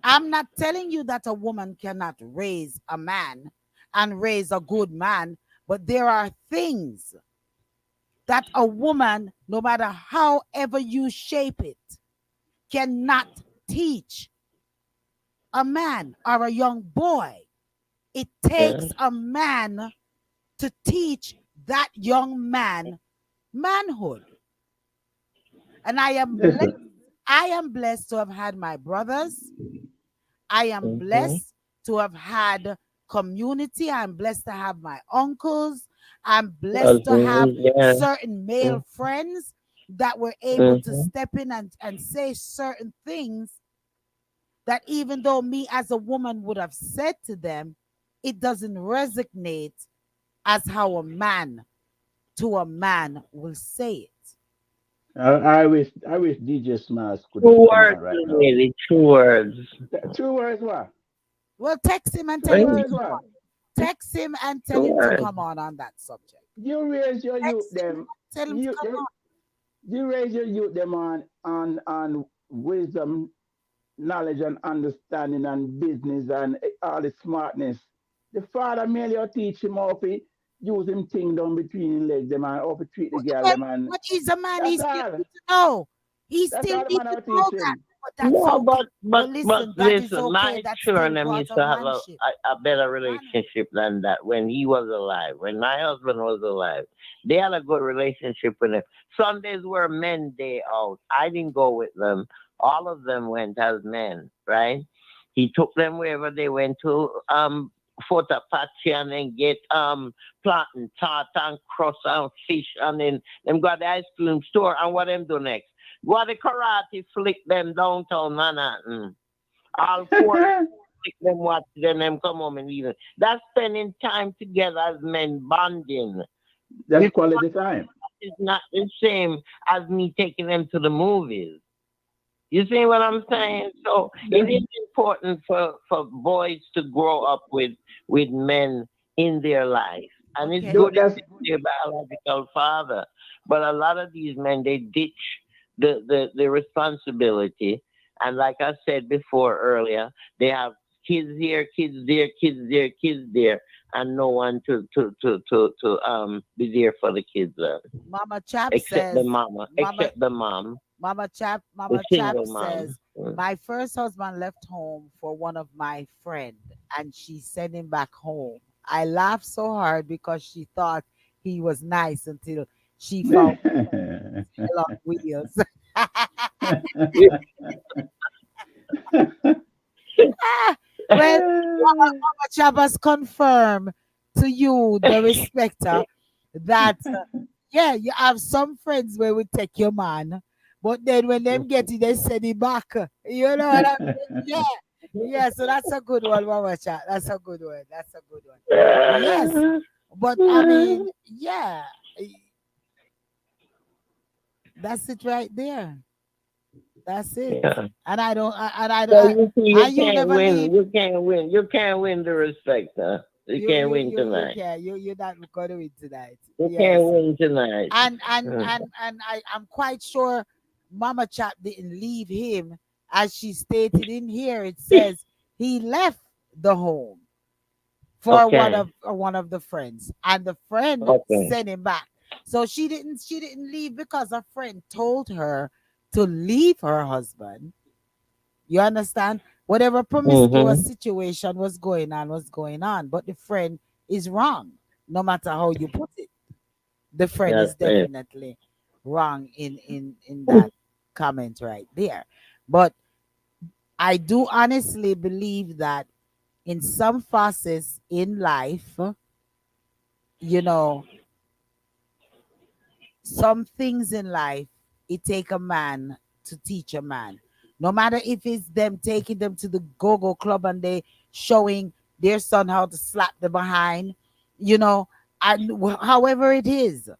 I'm not telling you that a woman cannot raise a man and raise a good man, but there are things that a woman, no matter however you shape it, cannot teach a man or a young boy. It Yeah. takes a man to teach that young man manhood. And listen, I am blessed to have had my brothers. I am Mm-hmm. blessed to have had community. I'm blessed to have my uncles. I'm blessed to have Cousins, yeah. certain male friends that were able to Mm-hmm. step in and say certain things that even though me as a woman would have said to them, it doesn't resonate as how a man to a man will say it. I wish DJ Smiles could Two come words, on right now. really. Two words. Two words what? Well, text him and tell Two him to Really? words come what? on. Text him and tell Two him to words. come on that subject. You raise your youth Text him and them. tell him to You come on. you raise your youth them on wisdom, knowledge and understanding and business and all the smartness. The father merely teach him how to use him thing down between his legs them and how to treat the girl Well, them and but he's a man. He that's still all. needs to know. He That's still all the needs man to will know teach that. him. But that's No, okay. but But but listen, that is listen, okay. my That's still children them part used of to have manship. a better Manhood. relationship than that when he was alive. When my husband was alive, they had a good relationship with him. Sundays were men day out. I didn't go with them. All of them went as men, right? He took them wherever they went to Fort Apache and then get plantain tart and crust and fish and then them got the ice cream store and what them do next? Go to the karate flick them downtown Manhattan. All four flick them watch then them come home and leave. That's spending time together as men bonding. That's This quality time. is not the same as me taking them to the movies. You see what I'm saying? So it That's is important for boys to grow up with men in their life. And it's Okay. good if that's it's their biological father. But a lot of these men they ditch the responsibility. And like I said before earlier, they have kids here, kids there, kids there, kids there, and no one to be there for the kids Mama Chap except the says, mama, Mama except the mom, Mama the Chap single mom. says, my first husband left home for one of my friend and she sent him back home. I laughed so hard because she thought he was nice until she found hell on wheels. Well, Mama Chavas confirm to you, the respecter, that yeah, you have some friends where we take your man, but then when them get it, they send it back. You know what I mean? Yeah. Yeah, so that's a good one, Mama Chat. That's a good one. That's a good one. Yes. But I mean, yeah, that's it right there. That's it. Yeah. And I don't, and I, So I, you see, you and you can't never win. leave. You can't win. You can't win the respect, huh? You You can't you win you you tonight. can you're not gonna win tonight. You can't Yes. win tonight. Hmm. And I'm quite sure Mama Chat didn't leave him, as she stated in here. It says he left the home for Okay. one of the friends, and the friend Okay. sent him back. So she didn't leave because a friend told her to leave her husband. You understand? Whatever promiscuous Mm-hmm. situation was going on, but the friend is wrong, no matter how you put it. The friend That's is it. definitely wrong in that comment right there. But I do honestly believe that in some facets in life, you know, some things in life, it take a man to teach a man. No matter if it's them taking them to the go-go club and they showing their son how to slap the behind, you know, and however it is,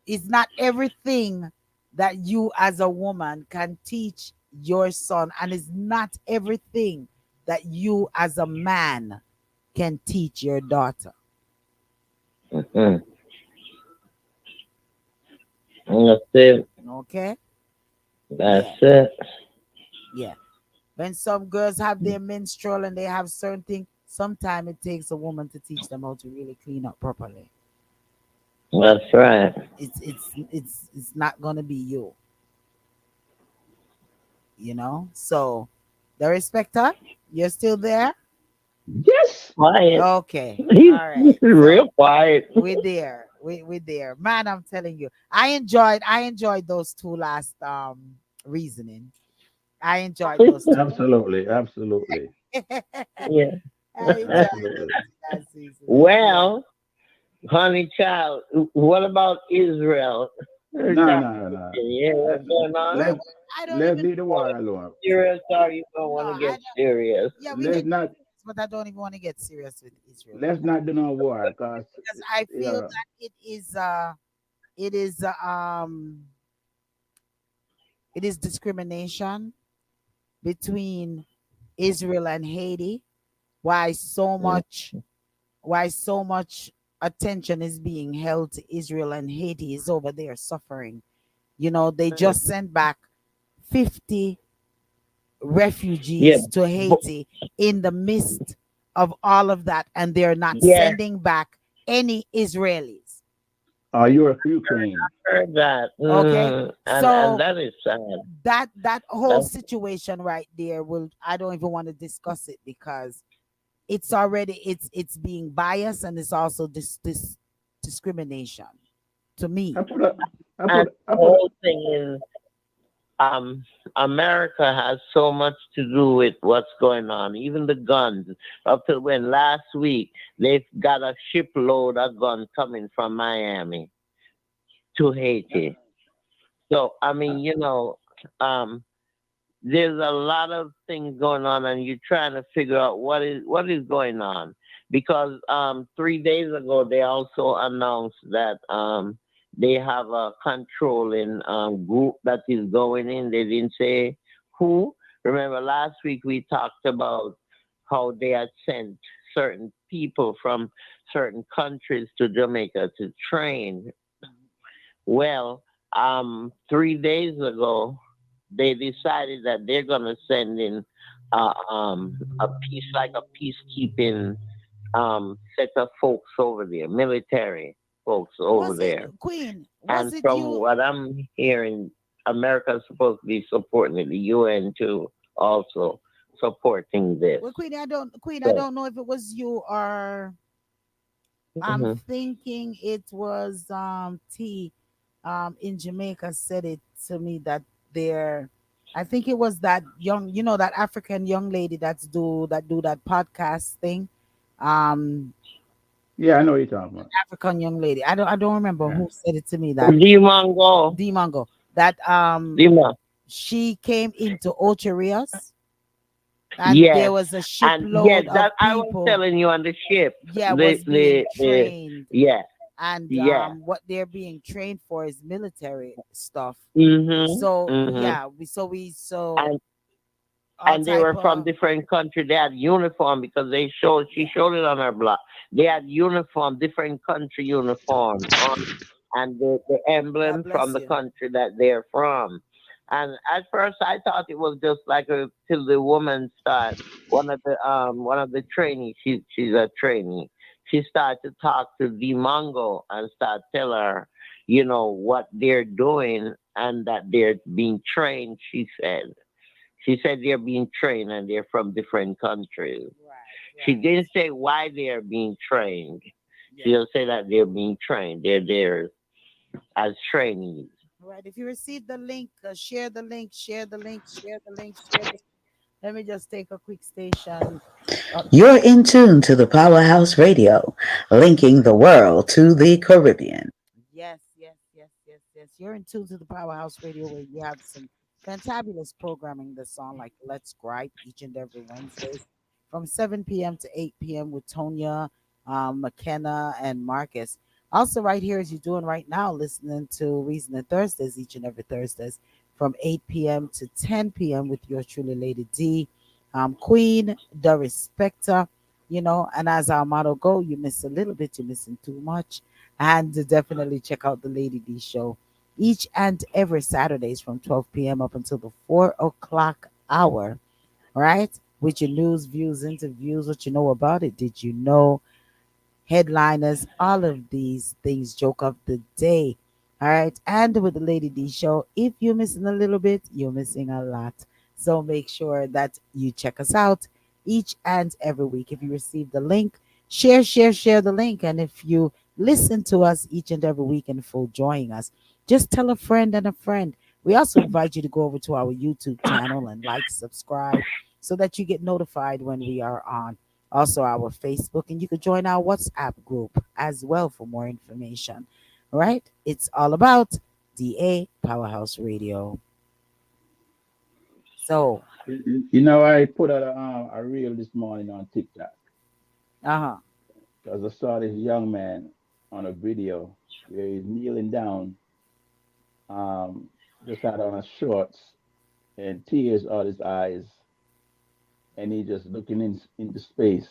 it's not everything that you as a woman can teach your son, and it's not everything that you as a man can teach your daughter. Mm-hmm. That's it. Okay? That's Yeah, it. yeah. When some girls have their menstrual and they have certain things, sometimes it takes a woman to teach them how to really clean up properly. That's right. It's not gonna be you, you know. So the respecter, you're still there? Yes. Quiet. Okay. He's All right. So real quiet. we're there. We're there. Man, I'm telling you. I enjoyed those two last reasoning. I enjoyed those two. Absolutely. Absolutely. Yeah. I enjoyed Absolutely. those two last reasoning. Yeah. Well, honey child, what about Israel? No, no, no. Yeah, what's going on? Let's I don't let's even leave the war alone. Serious or you don't no, want to I get don't serious? yeah, we Let's can not but I don't even want to get serious with Israel let's not do no war, cause because I you feel know. that it is it is discrimination between Israel and Haiti. Why so Mm. much why so much attention is being held to Israel, and Haiti is over there suffering. You know, they just sent back 50 Yeah, refugees to but, Haiti in the midst of all of that, and they're not yeah, sending back any Israelis. You're Ukraine. heard that. Okay, And so that is sad. that whole That, situation right there will, I don't even want to discuss it because it's already it's being biased, and it's also this discrimination to I me. put a I and put I the put whole thing is, um, America has so much to do with what's going on. Even the guns. Up to when last week they've got a shipload of guns coming from Miami to Haiti. So I mean, um, there's a lot of things going on, and you're trying to figure out what is going on. Because 3 days ago they also announced that they have a controlling group that is going in. They didn't say who. Remember last week we talked about how they had sent certain people from certain countries to Jamaica to train. Well, 3 days ago, they decided that they're gonna send in a peace like a peacekeeping set of folks over there, military folks over Was it there. Queen? Was And it from you? what I'm hearing, America's supposed to be supporting it, the UN too, also supporting this. Well, Queen, I So don't know if it was you or I'm Mm-hmm. thinking it was T in Jamaica said it to me that they're I think it was that young, that African young lady do that podcast thing. Um Yeah, I know what you're talking about. African young lady. I don't remember Yeah. who said it to me that Dimongo. Dimongo that Dima. she came into Ocherias and there Yes. was a And yes, shipload of that I was people, telling you on the ship. yeah, was being The trained, yeah, and yeah. what they're being trained for is military stuff. Mhm. So Mhm. yeah, so And all and they type were from of different country. They had uniform because she yeah. showed it on her blog. They had uniform, different country uniform on, and the God emblem from bless the you. country that they're from. And at first, I thought it was just like till the woman start. One of the trainees. She's a trainee. She started to talk to the Mongo and start tell her, what they're doing and that they're being trained. She said they're being trained and they're from different countries. Right, She right. didn't say why they are being trained. She Yeah. just said that they're being trained. They're there as trainees. Right. If you receive the link, share the link, share the link, share the link, share the. Let me just take a quick station. You're in tune to the Powerhouse Radio, linking the world to the Caribbean. Yes, yes, yes, yes, yes. You're in tune to the Powerhouse Radio where you have some fantabulous programming that's on like Let's Gripe each and every Wednesday from 7 p.m. to 8 p.m. with Tonya, McKenna, and Marcus. Also, right here, as you're doing right now, listening to Reason and Thursdays each and every Thursdays from 8 p.m. to 10 p.m. with your truly Lady D, Queen, Darespeca, and as our motto go, you miss a little bit, you're missing too much, and to definitely check out the Lady D show each and every Saturdays from 12 p.m. up until the 4 o'clock hour, right? With your news, views, interviews, what you know about it. Did you know? Headliners, all of these things, joke of the day. All right. And with the Lady D show, if you're missing a little bit, you're missing a lot. So make sure that you check us out each and every week. If you receive the link, share the link. And if you listen to us each and every week and for joining us, just tell a friend and a friend. We also invite you to go over to our YouTube channel and like, subscribe so that you get notified when we are on, also our Facebook, and you could join our WhatsApp group as well for more information. All right, it's all about DA Powerhouse Radio. So, I put out a reel this morning on TikTok uh-huh. because I saw this young man on a video where he's kneeling down, um, just had on his shorts and tears out his eyes, and he just looking into space.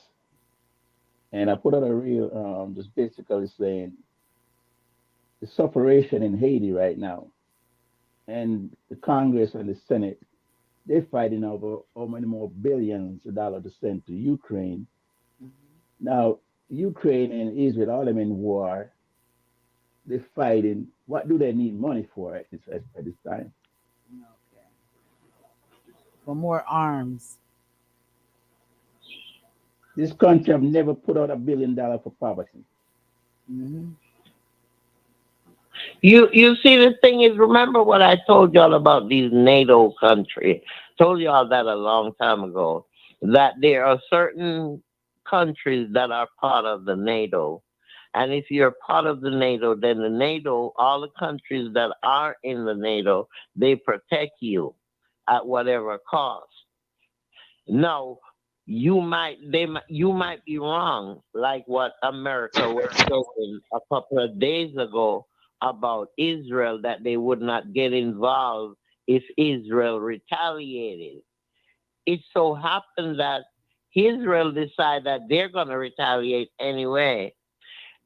And I put out a reel, just basically saying the separation in Haiti right now, and the Congress and the Senate, they're fighting over how many more billions of dollars to send to Ukraine. Now, Ukraine and Israel, all them in war, they're fighting. What do they need money for at this time? Okay. For more arms. This country have never put out $1 billion for poverty. Mm-hmm. You see, the thing is, remember what I told y'all about these NATO countries? Told y'all that a long time ago. That there are certain countries that are part of the NATO. And if you're part of the NATO, then the NATO, all the countries that are in the NATO, they protect you at whatever cost. No, you might be wrong, like what America was saying a couple of days ago about Israel, that they would not get involved if Israel retaliated. It so happened that Israel decided that they're going to retaliate anyway.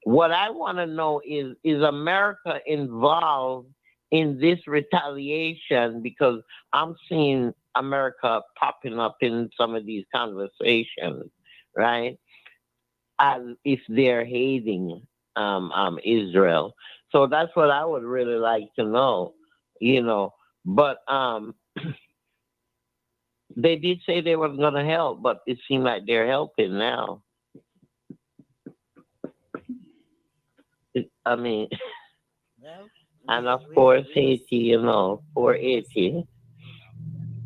What I want to know is America involved in this retaliation? Because I'm seeing America popping up in some of these conversations, right? As if they're hating Israel. So that's what I would really like to know, you know. But they did say they were going to help, but it seemed like they're helping now. I mean, Well, and of we course Haiti, you know, for Haiti,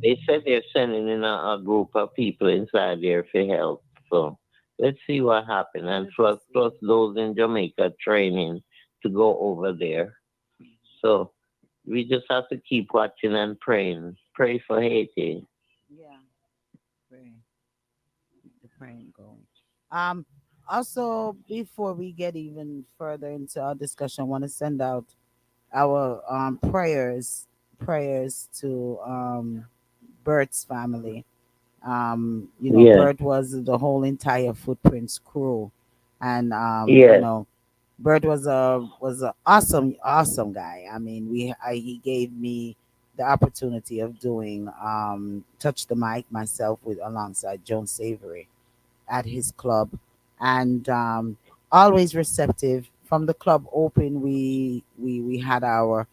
they said they're sending in a group of people inside there for help. So let's see what happens. And let us plus see. those in Jamaica training to go over there. So we just have to keep watching and praying. Pray for Haiti. Yeah, pray. Keep the praying going. Um, Also, before we get even further into our discussion, I want to send out our prayers to Bert's family. Yeah, Bert was the whole entire Footprints crew, and yeah. Bert was a awesome guy. I mean, he gave me the opportunity of doing touch the mic myself with alongside Joan Savory at his club, and always receptive. From the club open, we had our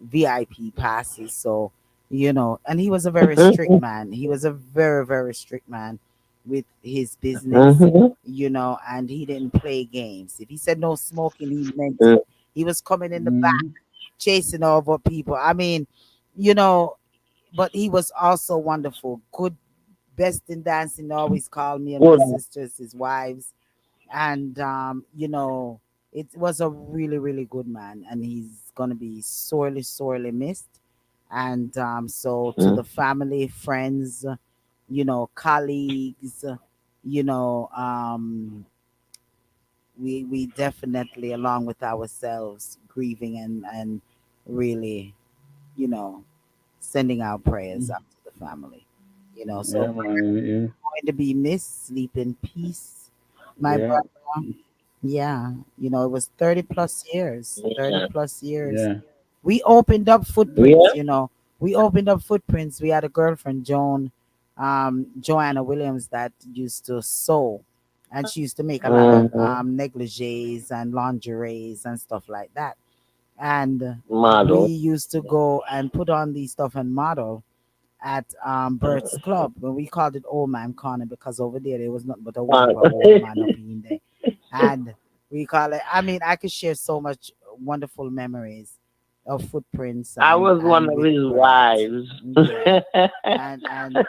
VIP passes, so and he was a very strict Mm-hmm. man. He was a very strict man with his business, Mm-hmm. and he didn't play games. If he said no smoking, he meant it. He was coming in the back, Mm-hmm. chasing over people. I mean, you know, but he was also wonderful, good, best in dancing. Always called me and my Good. sisters his wives, and it was a really good man, and he's gonna be sorely missed. And so to the family, friends, colleagues, you know um we definitely, along with ourselves, grieving and really, you know sending our prayers out to the family. So Yeah, man. going to be missed. Sleep in peace, my Yeah. brother. Yeah, it was 30 plus years. 30 Yeah. plus years. Yeah. We opened up Yeah. footprints. We opened up footprints. We had a girlfriend, Joanna Williams, that used to sew, and she used to make a lot of Mm-hmm. negligees and lingeries and stuff like that. And we Model. used to go and put on these stuff and model at Bert's Club, when we called it Old Man Corner, because over there was nothing but a whole Uh, heap of old man up in there. And we call it, I mean, I could share so much wonderful memories of footprints I was one and of with his Bert. wives. Yeah. And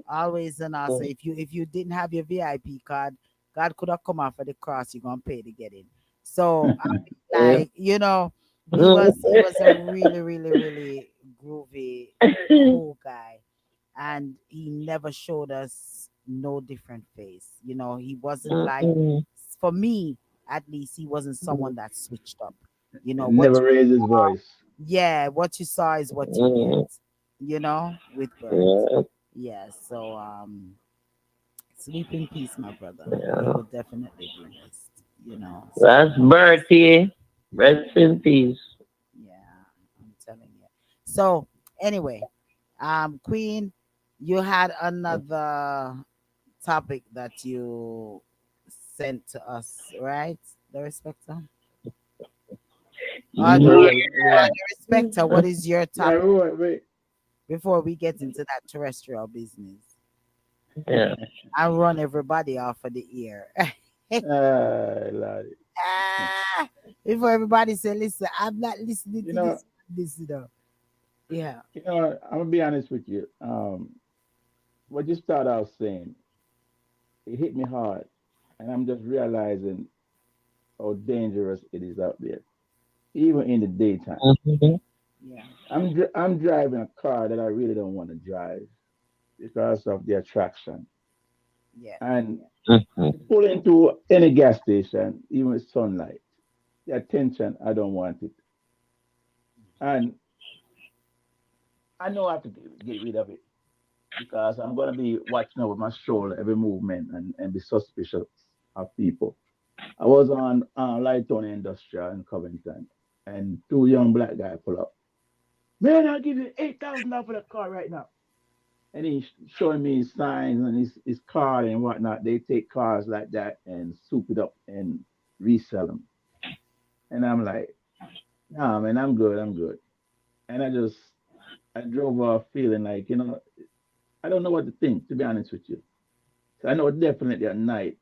always and also, if you didn't have your VIP card, God could have come off of the cross, you're gonna pay to get in. So I mean, like, he was a really groovy, cool guy, and he never showed us no different face. He wasn't like, for me at least, he wasn't someone that switched up. What Never raised his voice. Yeah, what you saw is what you get, with Bert. Yeah. Yeah, so sleep in peace, my brother. You Yeah. will definitely be missed. So That's Bertie. Rest in peace. yeah, I'm telling you. So anyway, Queen, you had another topic that you sent to us, right? The respecter. The Yeah, yeah. respecter. What is your Yeah, topic wait. before we get into that terrestrial business? Yeah. I run everybody off of the ear. Lord. Ah, before everybody say, listen, I'm not listening You to know, this. Yeah. I'm gonna be honest with you. What you start out saying, it hit me hard, and I'm just realizing how dangerous it is out there, even in the daytime. Mhm. Yeah. I'm driving a car that I really don't want to drive because of the attraction, Yes. and Mhm. you pull into any gas station, even with sunlight, the attention, I don't want it, and I know I have to get rid of it because I'm going to be watching over my shoulder every movement and be suspicious of people. I was on Lighton Industrial in Covington, and two young black guys pull up. Man, I'll give you $8,000 for the car right now. And he's showing me his signs and his card and whatnot. They take cars like that and soup it up and resell them. And I'm like, nah, man, I'm good, I'm good. And I drove off feeling like, I don't know what to think, to be honest with you. So I know definitely at night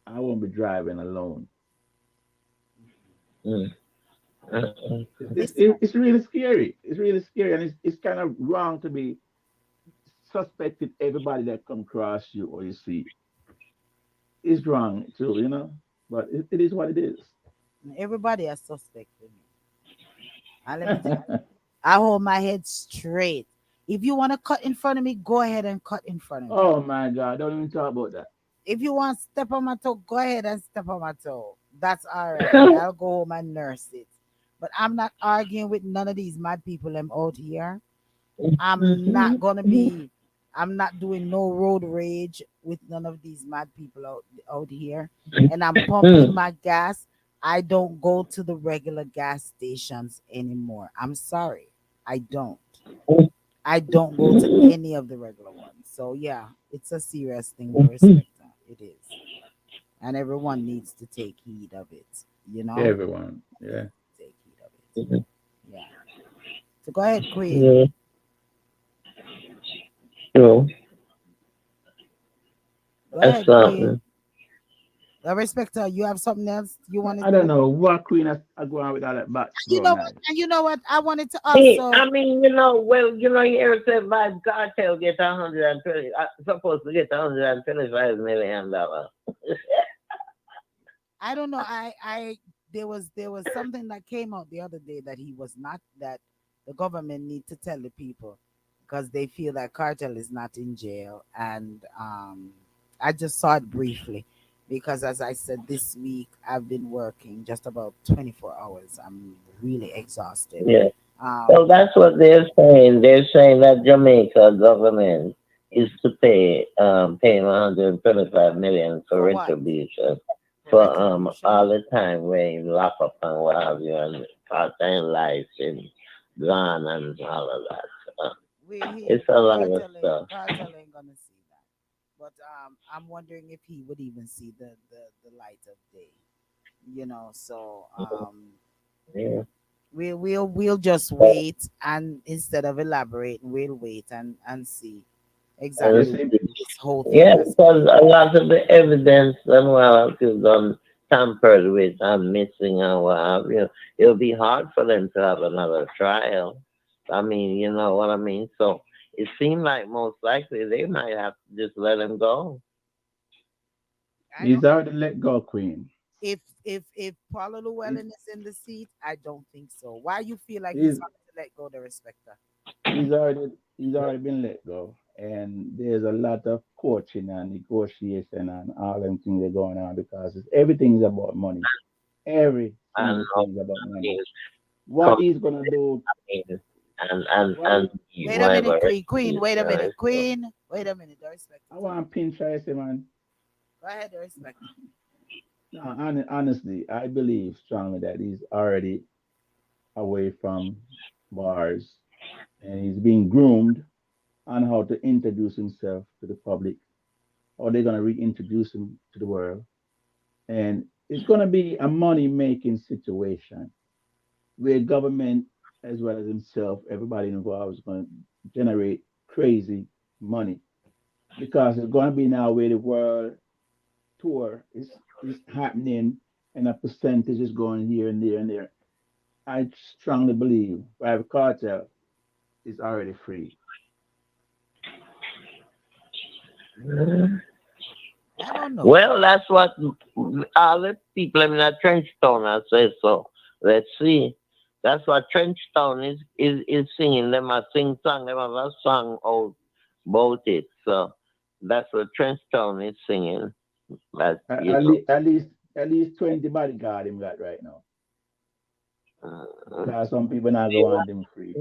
I won't be driving alone. Mm. Uh, It's, Listen, it's, it's really scary. It's really scary, and it's kind of wrong to be suspecting everybody that come across you or you see. It's wrong too, you know. But it is what it is. everybody has suspect with me. And let me tell you, I hold my head straight. If you want to cut in front of me, go ahead and cut in front of me. Oh my God! Don't even talk about that. If you want to step on my toe, go ahead and step on my toe. That's all right. I'll go home and nurse it. But I'm not arguing with none of these mad people them out here. I'm not gonna be. I'm not doing no road rage with none of these mad people out here. And I'm pumping my gas. I don't go to the regular gas stations anymore. I'm sorry, I don't. I don't go to any of the regular ones. So yeah, it's a serious thing, the respect. It is, and everyone needs to take heed of it. You know, Everyone, yeah. take heed of it. Yeah. So go ahead, Queen. Yeah, true. Go That's ahead, Queen. something. Respecter, you have something else you wanted I don't to. know what queen I go on with all that You know background what? noise. And you know what? I wanted to Hey, also. I mean, well, you hear said by cartel get 120, supposed to get $125 million. I don't know. There was something that came out the other day that he was not that the government need to tell the people because they feel that cartel is not in jail, and I just saw it briefly because as I said this week I've been working just about 24 hours. I'm really exhausted. Yeah. Um, Well, that's what they're saying. They're saying that Jamaica government is to pay 125 million for for what? retribution For for retribution? all the time where you lock up and what have you and part-time life and gone and all of that. We he It's a lot of stuff. cartel ain't gonna see that. But I'm wondering if he would even see the light of day. So Yeah. we'll just wait, and instead of elaborating, we'll wait and see You exactly And what see, this whole thing yeah, has because been. a lot of the evidence and what have you done tampered with and missing and what have you. It'll be hard for them to have another trial. I mean, you know what I mean? So it seemed like most likely they might have to just let him go. I don't he's already let go, queen. if Paula He's Llewellyn is in the seat, I don't think so. Why you feel like he's he's going to let go the respecter? he's already been let go, and there's a lot of coaching and negotiation and all them things that are going on because everything is about money. Every And single thing is about money. he's What he's gonna do? coming and What Wait a minute, whatever it Queen. is, Wait a minute, so, Queen. Wait a minute, the respecter. I want Pinterest, man. Go ahead, the respecter. No, honestly, I believe strongly that he's already away from bars and he's being groomed on how to introduce himself to the public, or they're going to reintroduce him to the world. And it's going to be a money making situation where government, as well as himself, everybody involved is going to generate crazy money because it's going to be now where the world tour is happening and a percentage is going here and there and there. I strongly believe private cartel is already free. I don't know. well, that's what all the people in that Trenchtown have said. So let's see. That's what Trenchtown is singing. Them a sing song. Them have a song out about it. So that's what Trenchtown is singing. That At, you at, know. least, at least at least 20 bodyguard him got right now Uh, because some people not go on them free.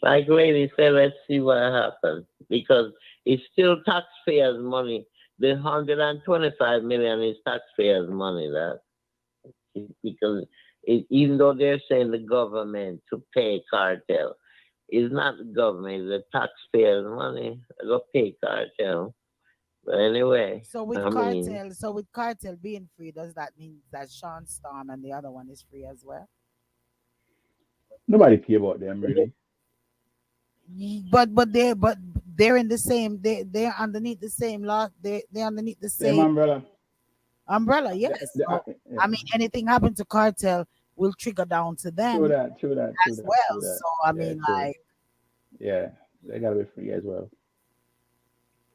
like lady said, let's see what happens because it's still taxpayers' money. The 125 million is taxpayers' money. That because even though they're saying the government to pay cartel, it's not the government, it's the taxpayers' money to go pay cartel. But anyway, I mean, So with cartel being free, does that mean that Sean Storm and the other one is free as well? Nobody care about them really. But they're in the same. They're underneath the same law. They're underneath the Same same. umbrella. Umbrella, The, yes. the, So yeah. I mean, anything happen to cartel will trigger down to True them that, true that, true as that, well. true that. So I Yeah, mean, true. like, Yeah, they gotta be free as well.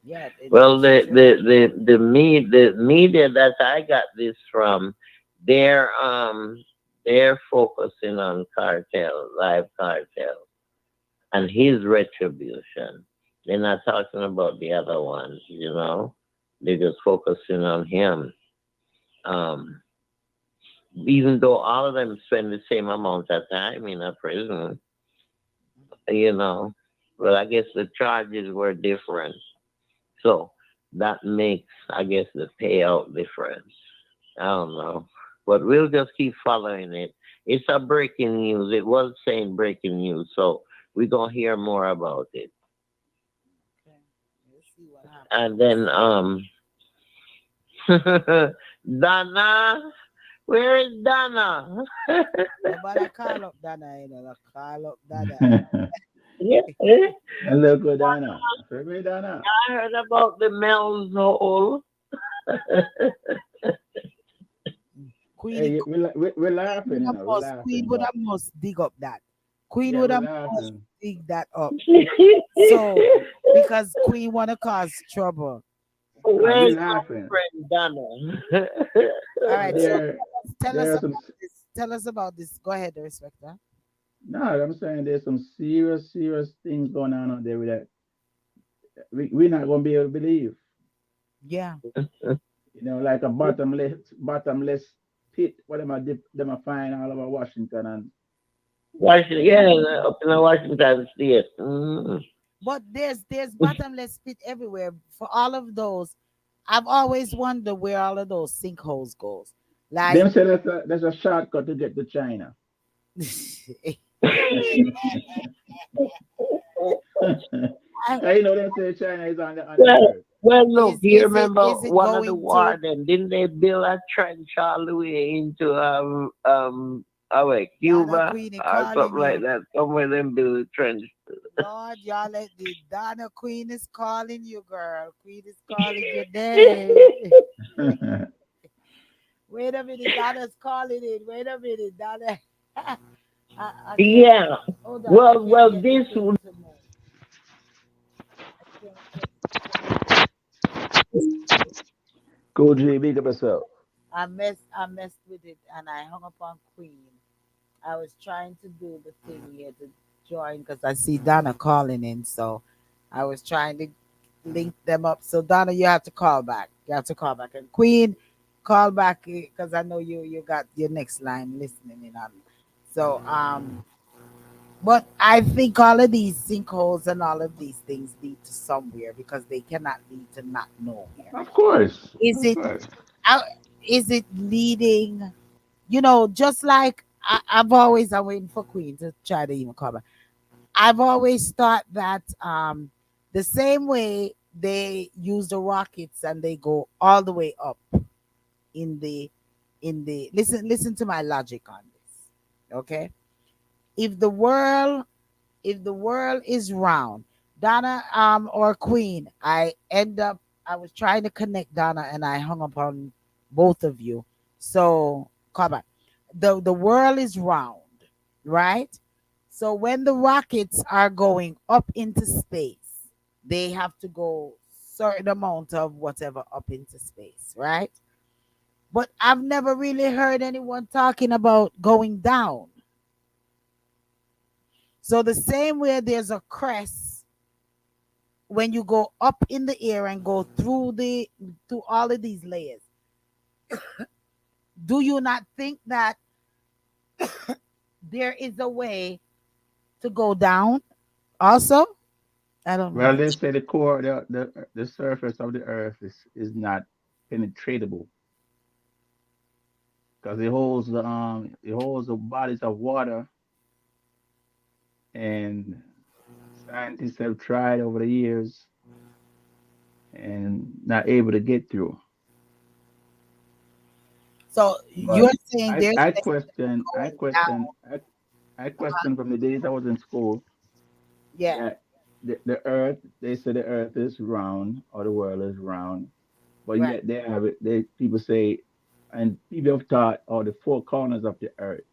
yeah, Well, it's true. the media that I got this from, they're they're focusing on cartel, live cartel, and his retribution. They're not talking about the other ones, you know. They're just focusing on him. Um, Even though all of them spend the same amount of time in a prison, you know. But I guess the charges were different. So that makes, I guess, the payout difference. I don't know. But we'll just keep following it. It's a breaking news. It was saying breaking news. So we're going to hear more about it. Okay, let's see what And happens. then, Donna, where is Donna? Nobody call up Dana, call up Dada. Yeah, Hello, good Dana. Favorite Dana. I heard about the Mel's hole. Queenie, Hey, we're Queen laughing, would you have know, we're must, Queen laughing, would but have must dig up that. Queen yeah, would we're have must laughing. dig that up. So because Queen wanna cause trouble. No, Where's we're my laughing. friend Donna? All No, right, so tell us there are some. about this. Tell us about this. Go ahead, Respecter. No, I'm saying there's some serious, serious things going on out there with that. We're not gonna be able to believe. Yeah. You know, like a bottomless pit. What am I them I find all over Washington and Washington, yeah, up in the Washington state. Mm. But there's bottomless pit everywhere for all of those. I've always wondered where all of those sinkholes goes. Like them say that's a shortcut to get to China. I- You know them say China is on the Well, earth. well, look, you remember is it one of the going to warden? Didn't they build a trench all the way into Donna Cuba Queenie or calling something like you? that? Somewhere them build a trench. Lord, y'all let the Donna Queen is calling you, girl. Queen is calling your name. Wait a minute, Donna's calling it. Wait a minute, Donna. I can't. Yeah. Hold on, I can't Well, get the this thing to move. I can't get Cool G, big up yourself. I messed with it and I hung up on Queen. I was trying to do the thing here to join because I see Donna calling in, so I was trying to link them up. So Donna, you have to call back. You have to call back. And Queen, call back because I know you got your next line listening in on. So but I think all of these sinkholes and all of these things lead to somewhere because they cannot lead to not nowhere. Of course. Is Of it course. out? Is it leading? Just like I've always, I'm waiting for Queen to try to even cover. I've always thought that the same way they use the rockets and they go all the way up in the listen to my logic on this. Okay. If the world if the world is round, Donna or Queen, I was trying to connect Donna and I hung up on both of you. So call back. The world is round, right? So when the rockets are going up into space, they have to go certain amount of whatever up into space, right? But I've never really heard anyone talking about going down. So the same way there's a crest when you go up in the air and go through all of these layers. Do you not think that there is a way to go down also? I don't know. Well, they say the core, the surface of the earth is not penetratable because it holds the bodies of water, and scientists have tried over the years and not able to get through. So But you're saying I there's I a question I going question down. I question from the days I was in school Yeah. that the earth, they say the earth is round or the world is round, but Right. yet they have it. They people say, and people have taught all the four corners of the earth,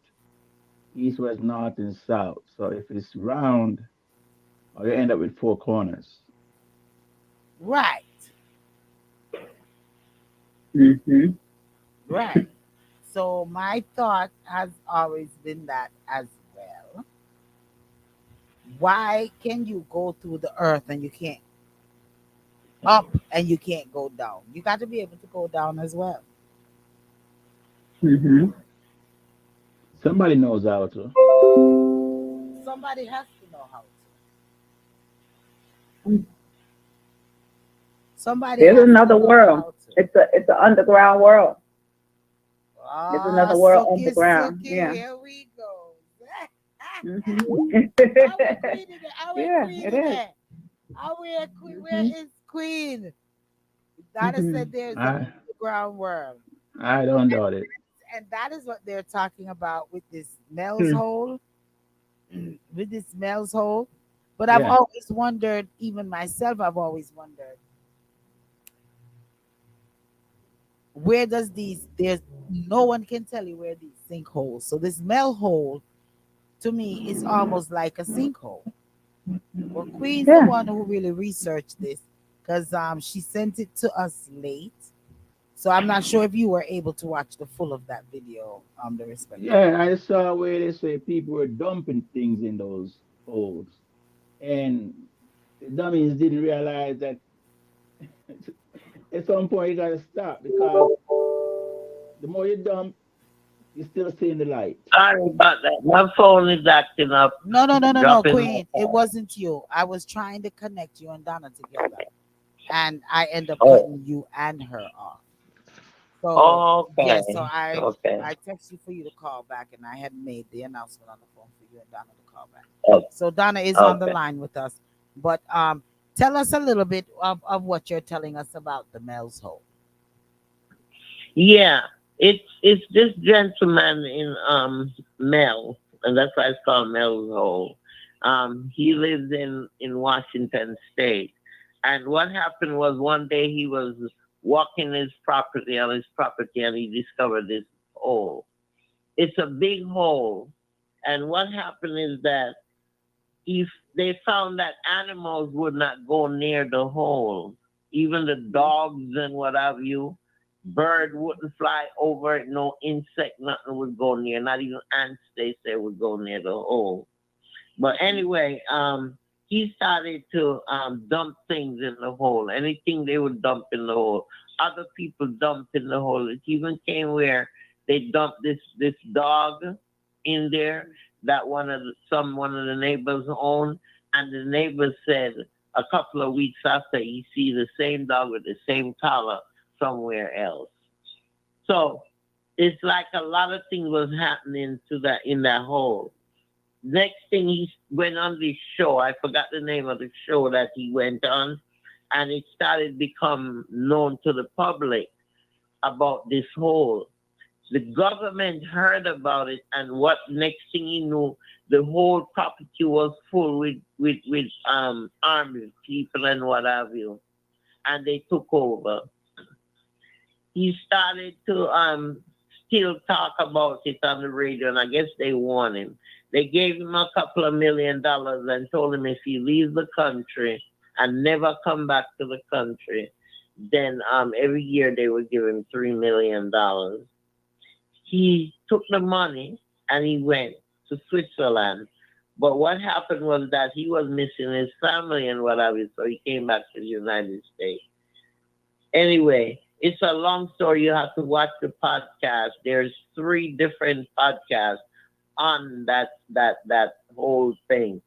east, west, north, and south. So if it's round, or you end up with four corners. Right. Mm-hmm. Right. So my thought has always been that as well. Why can you go through the earth and you can't up and you can't go down? You got to be able to go down as well. Mm-hmm. Somebody knows how to. Somebody has to know how to. Somebody There's has to another know world. how to. It's an underground world. There's Ah, another world Suki, underground. Suki, Yeah. here we go. Hmm. Our queen in there. Our Yeah, queen it in is. there. Our queen. Where Hmm. is queen? Donna Hmm. said there's an I underground world. I don't doubt it. And that is what they're talking about with this Mel's hole. With this Mel's hole. But I've Yeah, always wondered, even myself, I've always wondered, where does these, there's no one can tell you where these sinkholes. So this Mel hole to me is almost like a sinkhole. Well, Queen's the Yeah. one who really researched this because she sent it to us late. So I'm not sure if you were able to watch the full of that video, the Respecca. yeah. I saw where they say people were dumping things in those holes, and the dummies didn't realize that at some point you gotta stop because the more you dump, you're still seeing the light. Sorry about that. My phone is acting up, No, no, no, no, no, dropping my Queen. It call. wasn't you. I was trying to connect you and Donna together, and I end up Oh, cutting you and her off. So okay. yes, so I Okay. I text you for you to call back, and I had made the announcement on the phone for you and Donna to call back. Oh, So Donna is on the okay. line with us, but tell us a little bit of what you're telling us about the Mel's Hole. Yeah, it's this gentleman in Mel, and that's why it's called Mel's Hole. He lives in Washington State, and what happened was one day he was walking his property on his property, and he discovered this hole. It's a big hole, and what happened is that if they found that animals would not go near the hole, even the dogs and what have you, bird wouldn't fly over it, no insect, nothing would go near, not even ants they say would go near the hole. But anyway, he started to dump things in the hole, anything they would dump in the hole. Other people dumped in the hole. It even came where they dumped this dog in there that one of the neighbors owned, and the neighbor said a couple of weeks after he see the same dog with the same collar somewhere else. So it's like a lot of things was happening to that in that hole. Next thing he went on this show, I forgot the name of the show that he went on, and it started become known to the public about this hole. The government heard about it, and what next thing you knew, the whole property was full with armed people and what have you, and they took over. He started to still talk about it on the radio, and I guess they warned him. They gave him a couple of $1 million and told him if he leaves the country and never come back to the country, then every year they would give him $3 million. He took the money and he went to Switzerland. But what happened was that he was missing his family and whatever, so he came back to the United States. Anyway, it's a long story. You have to watch the podcast. There's 3 different podcasts on that whole thing,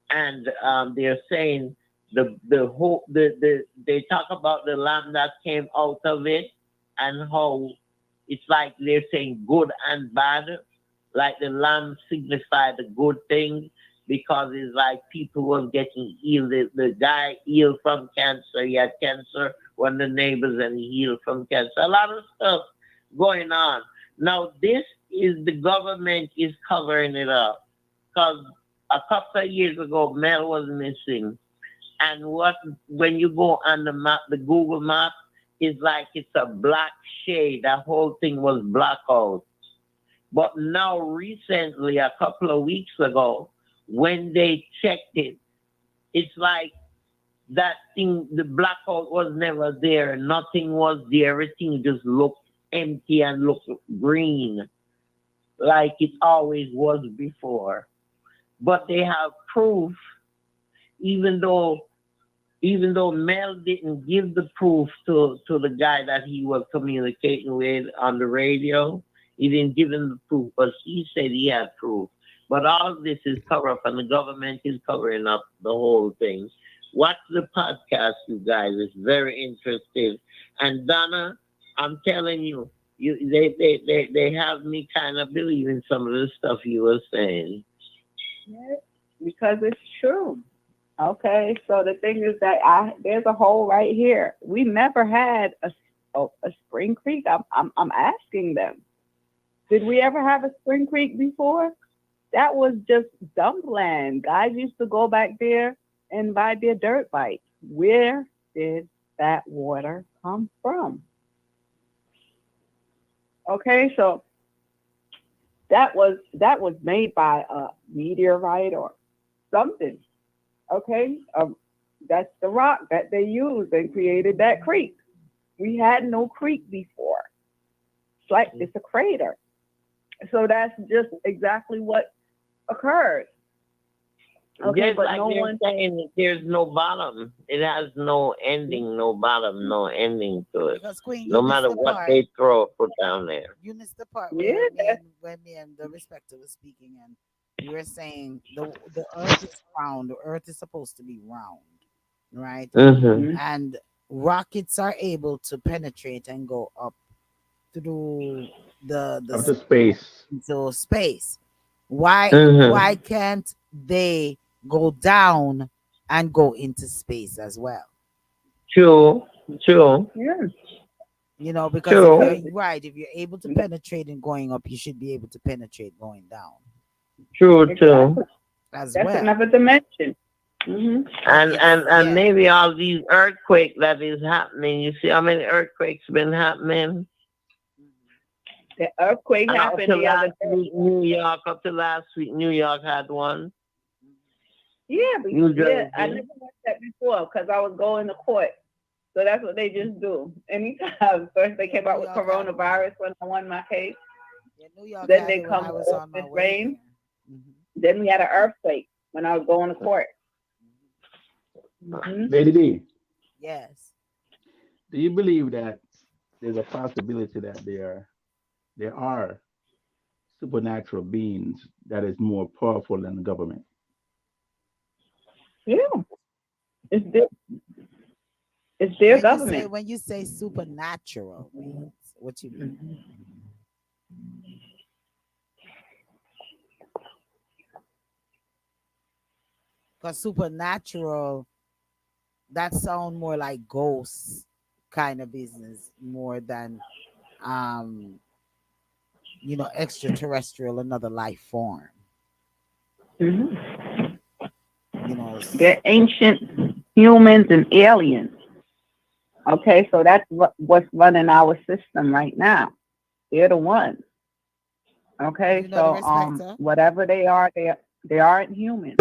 and they're saying they talk about the lamb that came out of it, and how it's like they're saying good and bad. Like the lamb signified the good thing because it's like people was getting healed. The guy healed from cancer. He had cancer, one of the neighbors, and he healed from cancer. A lot of stuff going on. Now this is the government is covering it up because a couple of years ago, Mel was missing. And when you go on the map, the Google map, It's like it's a black shade. That whole thing was blackout. But now, recently, a couple of weeks ago, when they checked it, it's like that thing, the blackout was never there. Nothing was there. Everything just looked empty and looked green, like it always was before. But they have proof, even though Mel didn't give the proof to the guy that he was communicating with on the radio. He didn't give him the proof, but he said he had proof. But all of this is cover up, and the government is covering up the whole thing. Watch the podcast, you guys. It's very interesting. And Donna, I'm telling you, they have me kind of believing some of the stuff you were saying. Yeah, because it's true. Okay, so the thing is that there's a hole right here. We never had a spring creek. I'm asking them. Did we ever have a spring creek before? That was just dumpland. Guys used to go back there and buy their dirt bikes. Where did that water come from? Okay, so that was made by a meteorite or something. Okay, that's the rock that they used and created that creek. We had no creek before. It's like it's a crater. So that's just exactly what occurred. Okay, Just but like no they're one. saying that there's no bottom. It has no ending, no bottom, no ending to it. Because Queen, No you missed matter the what part. they put down there. You missed the part Yeah, where me and the respecter was speaking, and you were saying the earth is round. The earth is supposed to be round, right? Mm-hmm. mhm. And rockets are able to penetrate and go up through the Up to space space. into space. Why Mm-hmm. can't they go down and go into space as well? True. True. Yeah, Because if True. because you're right, if you're able to penetrate and going up, you should be able to penetrate going down True. True. exactly as that's well. another dimension. Hmm. But And maybe all these earthquakes that is happening. You see how many earthquakes been happening? The earthquake And up happened to the other last day. week, New York. Up to last week, New York had one. Yeah, New yeah, I Jersey. never watched that before because I was going to court. So that's what they just do. Anytime first they yeah, came New out with York had one. coronavirus when I won my case, Yeah, New York then had they it when come I was with on my this way rain. there. Hmm. Then we had an earthquake when I was going to court. Hmm. Lady D, Yes. do you believe that there's a possibility that there are supernatural beings that is more powerful than the government? Yeah, it's their, it's their government. When you say supernatural beings, what you mean? Mhm. Because supernatural, that sound more like ghosts kind of business more than um extraterrestrial, another life form. Mhm. You know, They're ancient humans and aliens. Okay, so that's what's running our system right now. They're the ones. Okay, the so respecter. whatever they are, they aren't human.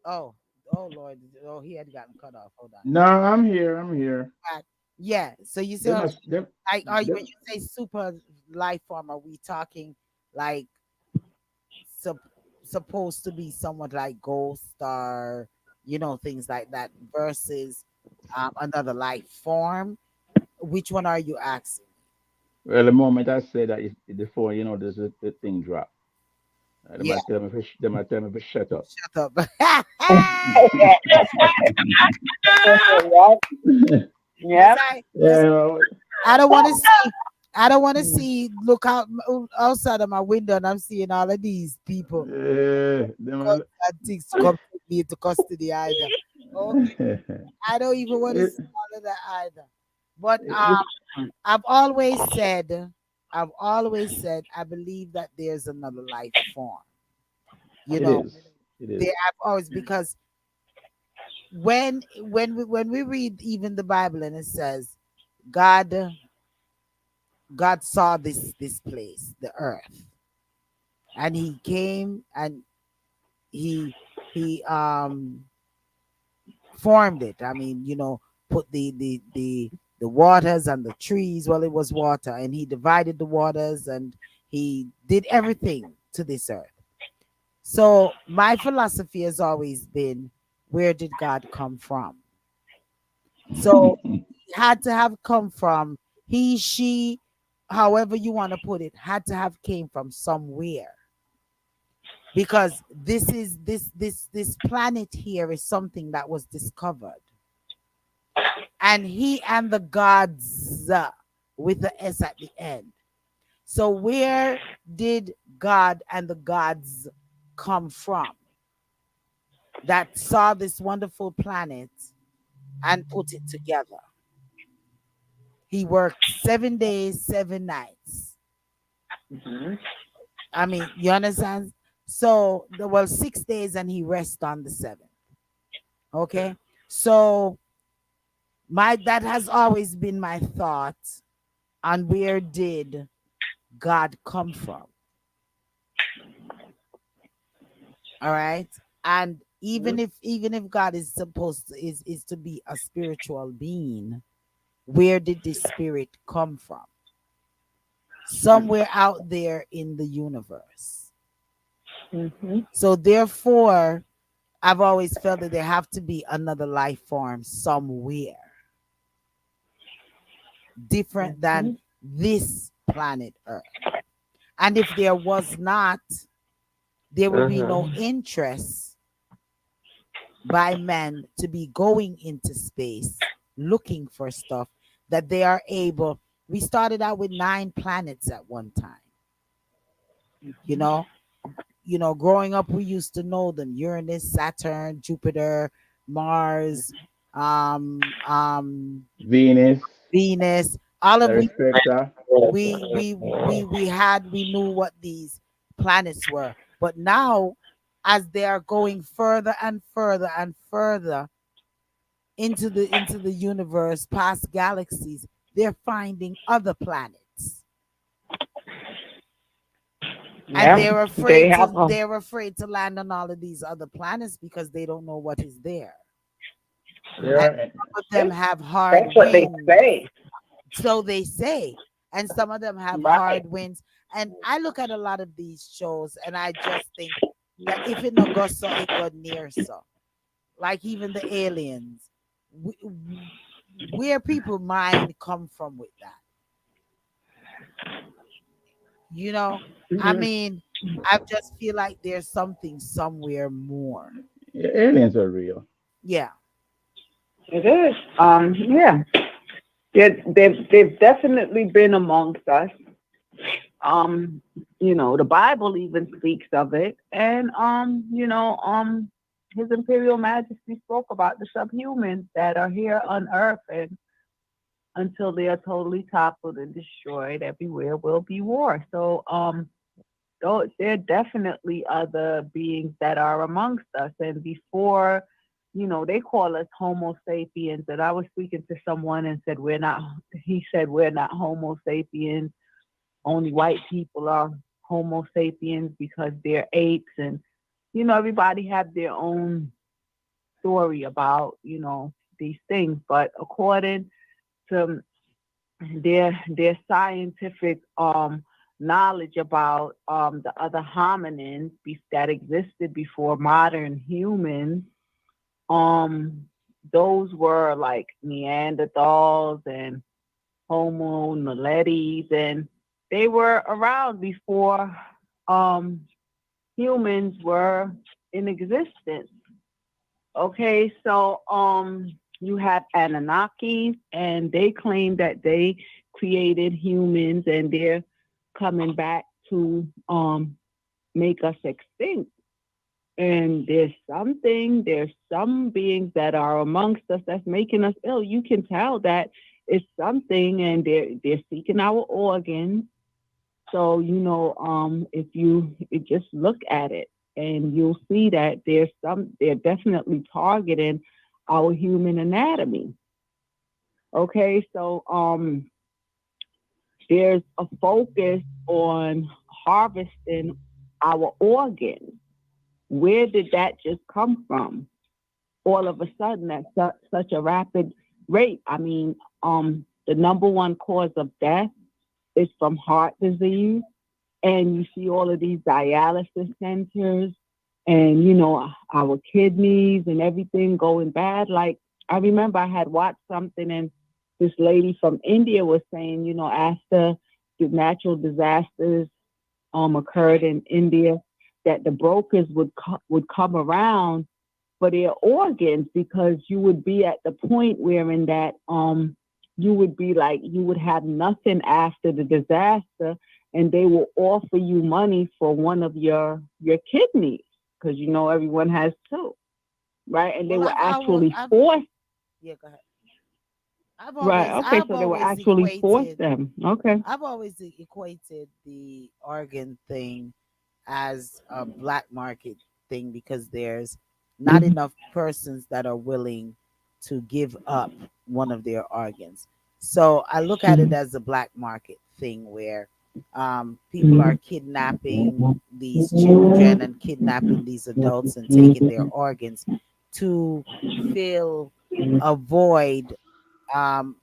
Oh, oh Lord. Oh, he had gotten cut off. Hold on. No, I'm here. I'm here. Back. Yeah. So you see Them, what I'm are- saying? them, Like, are you when them, you say super life form, are we talking like sup- supposed to be somewhat like ghost or things like that versus another life form? Which one are you asking? well, the moment I say that, before there's the thing drop. They Yeah, might tell me, they might tell me to shut up. shut up. Yep, Because yep. I don't want to see. I don't want to see. Look out outside of my window, and I'm seeing all of these people guns and things to come take me into custody either. Okay, I don't even want to it, see all of that either. But it, I've always said, I believe that there's another life form. You it know, is. It is. there I've always because when we read even the Bible, and it says God God saw this place, the earth, and he came and he he formed it. I mean, put the waters and the trees. Well, it was water, and he divided the waters, and he did everything to this earth. So my philosophy has always been, where did God come from? So he had to have come from, he, she, however you want to put it, had to have came from somewhere, because this planet here is something that was discovered, and he and the gods, with the S at the end. So where did God and the gods come from, that saw this wonderful planet and put it together? He worked 7 days, 7 nights. Mhm. I mean, you understand? So there were 6 days, and he rests on the seventh. Okay. So my that has always been my thought on where did God come from. All right. And even if God is supposed to is to be a spiritual being, where did this spirit come from? Somewhere out there in the universe. Mhm. So therefore, I've always felt that there have to be another life form somewhere different than Mhm. this planet Earth. And if there was not, there would be no Uh-huh. interest by men to be going into space looking for stuff that they are able. We started out with 9 planets at one time. You know, growing up, we used to know them: Uranus, Saturn, Jupiter, Mars, um, um, Venus, Venus. All of Darespeca. we knew what these planets were, but now, as they are going further and further and further into the universe, past galaxies, they're finding other planets, and Yeah, they have them. they're afraid to land on all of these other planets because they don't know what is there, and Yeah, some of them have hard That's what they winds, say. so they say, and some of them have Right. hard winds. And I look at a lot of these shows, and I just think that if it not go so, it go near so. Like even the aliens, where people mind come from with that, you know? I Mhm. mean, I just feel like there's something somewhere more. aliens are real. Yeah. It is. Yeah. They've definitely been amongst us. Um, the Bible even speaks of it, and His Imperial Majesty spoke about the subhumans that are here on Earth, and until they are totally toppled and destroyed, everywhere will be war. So, though there definitely other beings that are amongst us, and before. They call us Homo sapiens, and I was speaking to someone and said we're not. He said we're not Homo sapiens, only white people are Homo sapiens because they're apes, and everybody have their own story about these things. But according to their scientific knowledge about the other hominins that existed before modern humans, um those were like Neanderthals and Homo naledi, and they were around before um, humans were in existence. Okay, so you have Anunnakis, and they claim that they created humans, and they're coming back to make us extinct. And there's some beings that are amongst us that's making us ill. You can tell that it's something, and they're seeking our organs. So if you just look at it, and you'll see that they're definitely targeting our human anatomy. Okay, so there's a focus on harvesting our organs. Where did that just come from? All of a sudden, at such a rapid rate. I mean, the number one cause of death is from heart disease, and you see all of these dialysis centers, and our kidneys and everything going bad. Like, I remember I had watched something, and this lady from India was saying, after the natural disasters occurred in India, that the brokers would come around for their organs, because you would be at the point where in that you would be like, you would have nothing after the disaster, and they will offer you money for one of your kidneys, because everyone has two, right? And they Well, were actually I've forced. yeah, go ahead. Right. Okay. I've So they were always actually forced equated them. Okay. I've always equated the organ thing as a black market thing, because there's not Mhm. enough persons that are willing to give up one of their organs. So I look at it Mhm. as a black market thing where people are Mhm. kidnapping these children and kidnapping these adults and taking their organs to fill a void, um,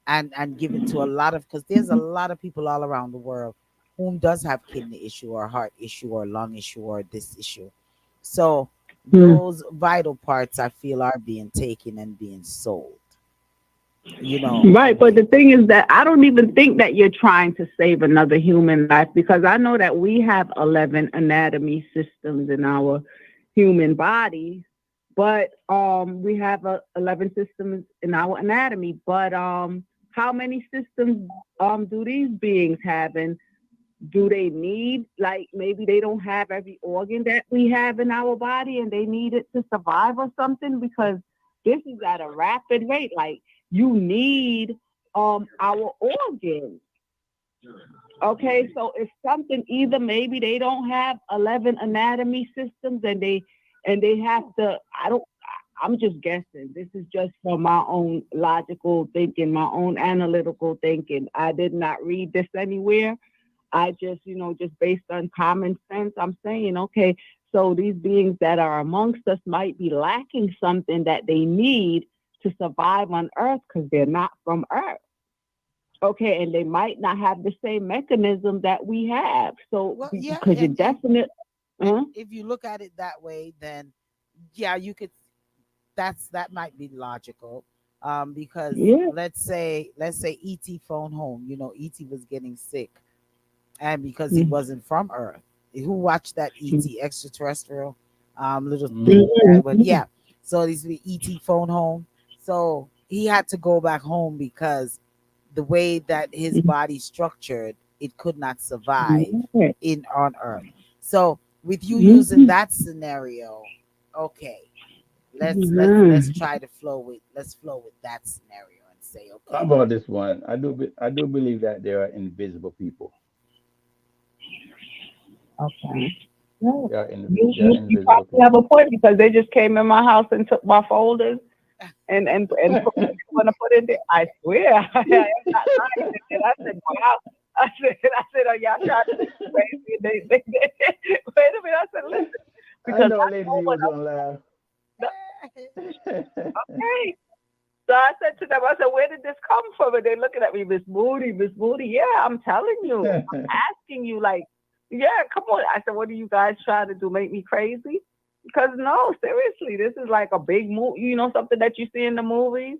and give it to a lot of, because there's a lot of people all around the world whom does have kidney issue or heart issue or lung issue or this issue. So Mhm. those vital parts I feel are being taken and being sold, Right, but away. the thing is that I don't even think that you're trying to save another human life, because I know that we have 11 anatomy systems in our human bodies, but we have 11 systems in our anatomy, but how many systems do these beings have, and do they need, like, maybe they don't have every organ that we have in our body and they need it to survive or something, because this is at a rapid rate. Like, you need our organs. Okay, so it's something, either maybe they don't have 11 anatomy systems, and they have to, I'm just guessing. This is just from my own logical thinking, my own analytical thinking. I did not read this anywhere. I just, just based on common sense, I'm saying, okay, so these beings that are amongst us might be lacking something that they need to survive on Earth, because they're not from Earth. Okay, and they might not have the same mechanism that we have. So, Well, yeah, because you definitely, huh? if you look at it that way, then yeah, you could, that might be logical, because Yeah. let's say ET phone home, ET was getting sick, and because he Mm-hmm. wasn't from Earth. Who watched that ET extraterrestrial little thing? Mm-hmm. But yeah, so this the ET phone home. So he had to go back home because the way that his body structured, it could not survive Mm-hmm. in on Earth. So with you using Mm-hmm. that scenario, okay, let's Mm-hmm. try to flow with that scenario and say, How okay, about this one? I do believe that there are invisible people. Okay. No, There are there are you invisible probably have people. a point, because they just came in my house and took my folders and put what they want to put in there. I swear, I am not lying. And I said, wow. I said, oh, y'all trying to be crazy? And wait a minute. I said, listen, I because know, I ladies, know you what was gonna laugh. yeah. I'm okay. So I said to them, I said, where did this come from? And they're looking at me, Miss Moody, Miss Moody. Yeah, I'm telling you, I'm asking you, like, yeah, come on. I said, what are you guys trying to do? Make me crazy? Because no, seriously, this is like a big movie, something that you see in the movies.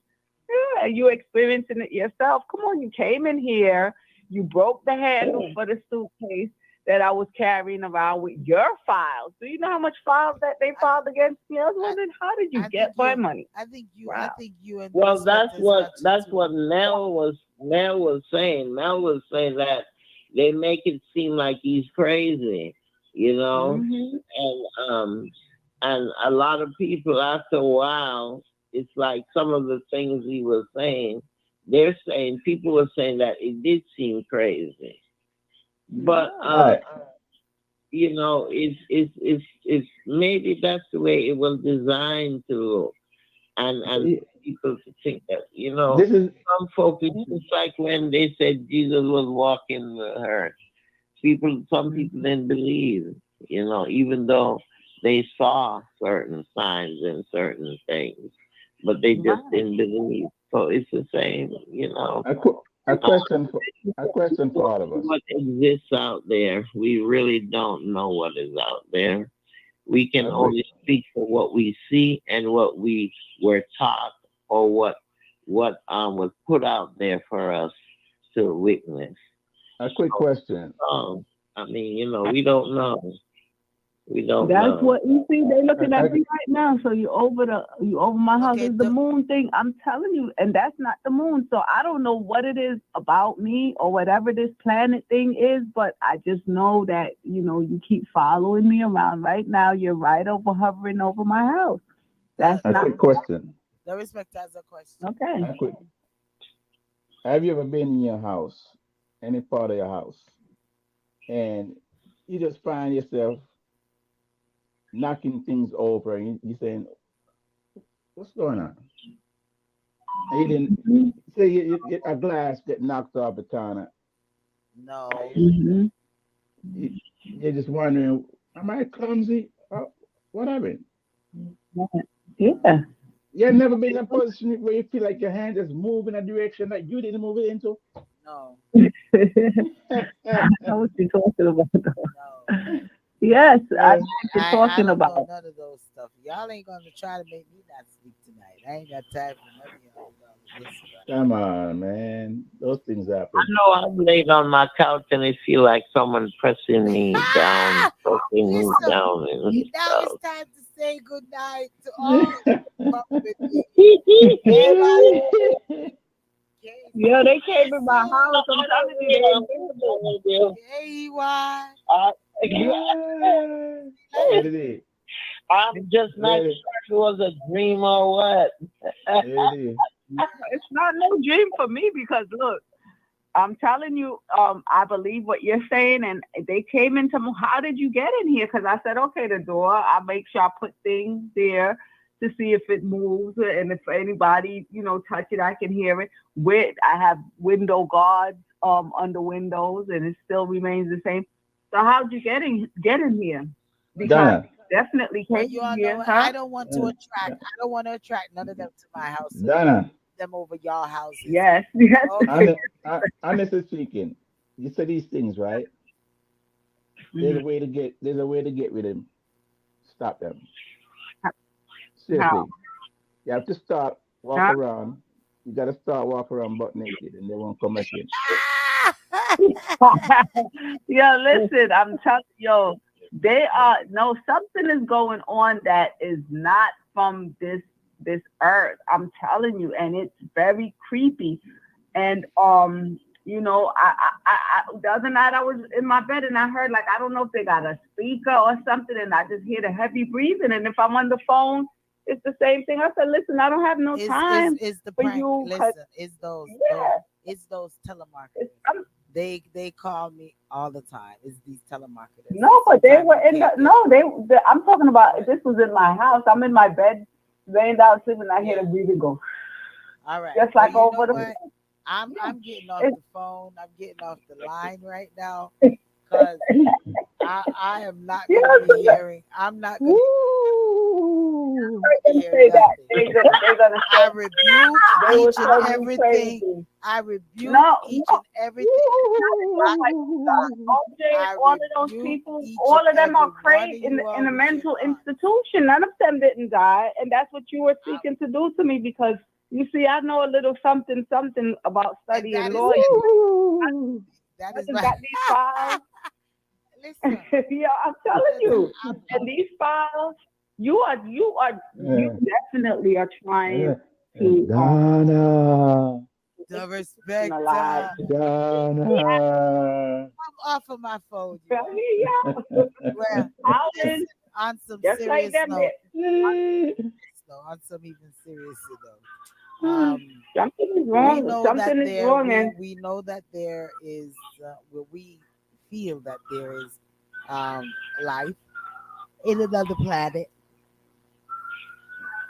Yeah, you experiencing it yourself. Come on, you came in here, you broke the handle for the suitcase that I was carrying around with your files. Do you know how much files that they I, filed against me? I was I wondering, how did you I get think my you money? I Wow. think you and Well, Miss that's Hector's what got you too. Mel was saying. Mel was saying that they make it seem like he's crazy, you know, Mm-hmm. and a lot of people after a while, it's like some of the things he was saying. They're saying people were saying that it did seem crazy, but Yeah. Right. it's maybe that's the way it was designed to look. and See, people to think that, you know, this is some folk, it's just like when they said Jesus was walking the earth. Some people didn't believe, you know, even though they saw certain signs and certain things, but they just Right. didn't believe. So it's the same, you know. a Uh, question for all of us. what exists out there, we really don't know what is out there. We can A quick only speak for what we see and what we were taught, or what was put out there for us to witness. a quick question. I mean, you know, we don't know. We don't That's know. what you see. They looking I, at me right now. So you over my house. Okay, It's the moon thing. I'm telling you, and that's not the moon. So I don't know what it is about me or whatever this planet thing is, but I just know that you keep following me around. Right now, you're right over hovering over my house. the That's a not quick question. the respect has a question. okay. A quick. Have you ever been in your house, any part of your house, and you just find yourself knocking things over, and you saying, "What's going on?" And you didn't say a glass get knocked off the corner. No, Mm-hmm. You're just wondering, "Am I clumsy? What happened?" Yeah. You have never been in a position where you feel like your hand is moving a direction that you didn't move it into. no, I know what you're talking about. no. Yes, I know Uh, what you're I talking don't know about. none of those stuff. Y'all ain't gonna try to make me not sleep tonight. I ain't got time for none of y'all. Listen, Come on, man. Those things I happen. know I'm laid on my couch and it feel like someone pressing me down, ah, pressing me listen. down and Now it's stuff. time to say good night to all who come with me. Everybody, Yeah, they came in my Jason, house. I'm telling you, KY, I, What it is? I'm just not Ready? sure if it was a dream or what. There it is. it's not no dream for me because look, I'm telling you, I believe what you're saying, and they came into. How did you get in here? Because I said, okay, the door. I make sure I put things there to see if it moves, and if anybody, touch it, I can hear it. With I have window guards on the windows, and it still remains the same. So how'd you get in here? Because Donna. definitely well, came you in all know here, what? huh? Uh, I don't want to attract none of them to my house. So you Donna. them over y'all houses. Yes, yes. Okay. Honestly speaking, you say these things, right? Mhm. There's a way to get rid of them. Stop them. How? Seriously. You have to start walk Huh? around. You gotta start walk around butt naked and they won't come back in. Yo, listen, I'm telling yo, they are no something is going on that is not from this earth. I'm telling you, and it's very creepy. And the other night I was in my bed and I heard like I don't know if they got a speaker or something, and I just hear the heavy breathing. And if I'm on the phone, it's the same thing. I said, listen, I don't have no time Is the for prank? you, cause Listen, yeah, it's those telemarketers. it's, I'm, They call me all the time. It's these telemarketers. And no, but they sometimes were you in the can't get no, I'm talking about right. this was in my house. I'm in my bed, laying down sleeping. I hear Yeah. the breathing go All right. just Well, like you over know the. what? Yeah, I'm getting off it's, the phone. I'm getting off the line right now because I am not you gonna know, be hearing. I'm not gonna Woo! they're gonna hear say that nothing. they're gonna I say rebuke they will each and say you everything. crazy. I rebuke No, each no, and everything. not like God. Woo! OJ, I all of those rebuke people, each and all of them every are one crazy of in you in all a with your mental thoughts. institution. None of them didn't die, and that's what you were I, seeking to do to me because you see, I know a little something, something about and studying law. And that I is just my got these files. listen. Yeah, I'm telling Listen, you, and these files, you Uh, definitely are trying uh, to Donna. the respect. alive. Donna. I'm off of my phone, you Yeah, all. Well, Howling listen. On some just like serious them. note, on some even serious note. Something is We wrong. know that Something is there wrong, and we know that there is where we feel that there is um, life in another planet.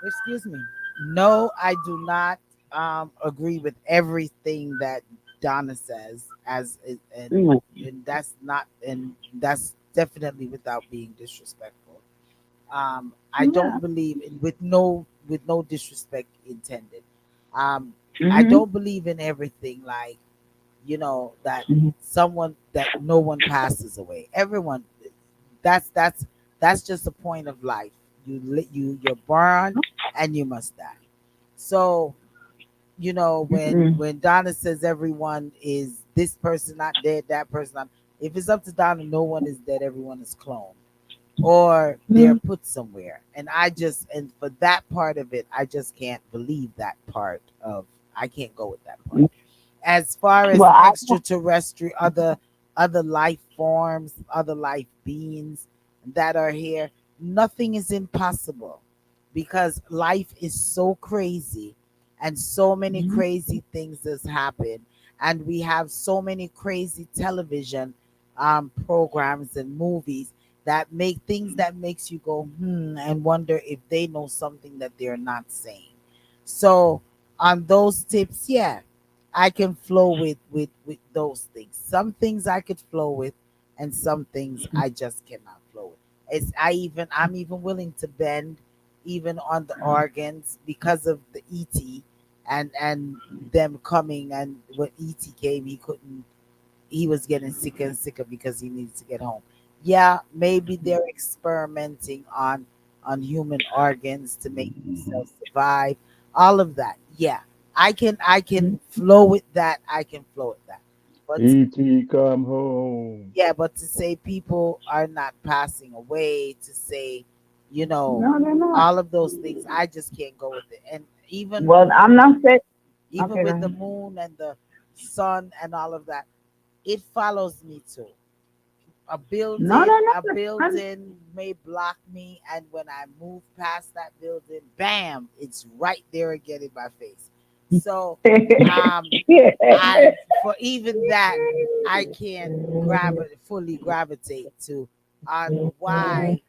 Excuse me. No, I do not agree with everything that Donna says, Mm, and that's definitely without being disrespectful. I Yeah. don't believe in with no disrespect intended. Um, I Mhm. don't believe in everything like that Mhm. that no one passes away. Everyone, that's that's just a point of life. You're born and you must die. So Mhm. when Donna says everyone is this person not dead, that person not, if it's up to Donna, no one is dead, everyone is cloned or they're Mhm. put somewhere. And for that part of it, I just can't believe that part of I can't go with that part. As far Well, as I extraterrestrial other life forms, other life beings that are here, nothing is impossible because life is so crazy and so many Mhm. crazy things has happened and we have so many crazy television programs and movies that make things that makes you go and wonder if they know something that they're not saying. So on those tips, yeah, I can flow with those things. Some things I could flow with, and some things I just cannot flow with. I'm even willing to bend, even on the organs because of the ET and them coming. And when ET came, he couldn't. He was getting sicker and sicker because he needed to get home. Yeah, maybe they're experimenting on human organs to make Mhm. themselves survive. All of that. Yeah, I can flow with that. I can flow with that. But E.T. come home. yeah, but to say people are not passing away, to say, you know, no, they're not. all of those things, I just can't go with it. And Well, I'm not saying. even Okay, go with the ahead. moon and the sun and all of that, it follows me too. a No, building they're a not. building may block me, and when I move past that building, bam, it's right there again in my face. So um Yeah. I for even that I can't fully gravitate to on why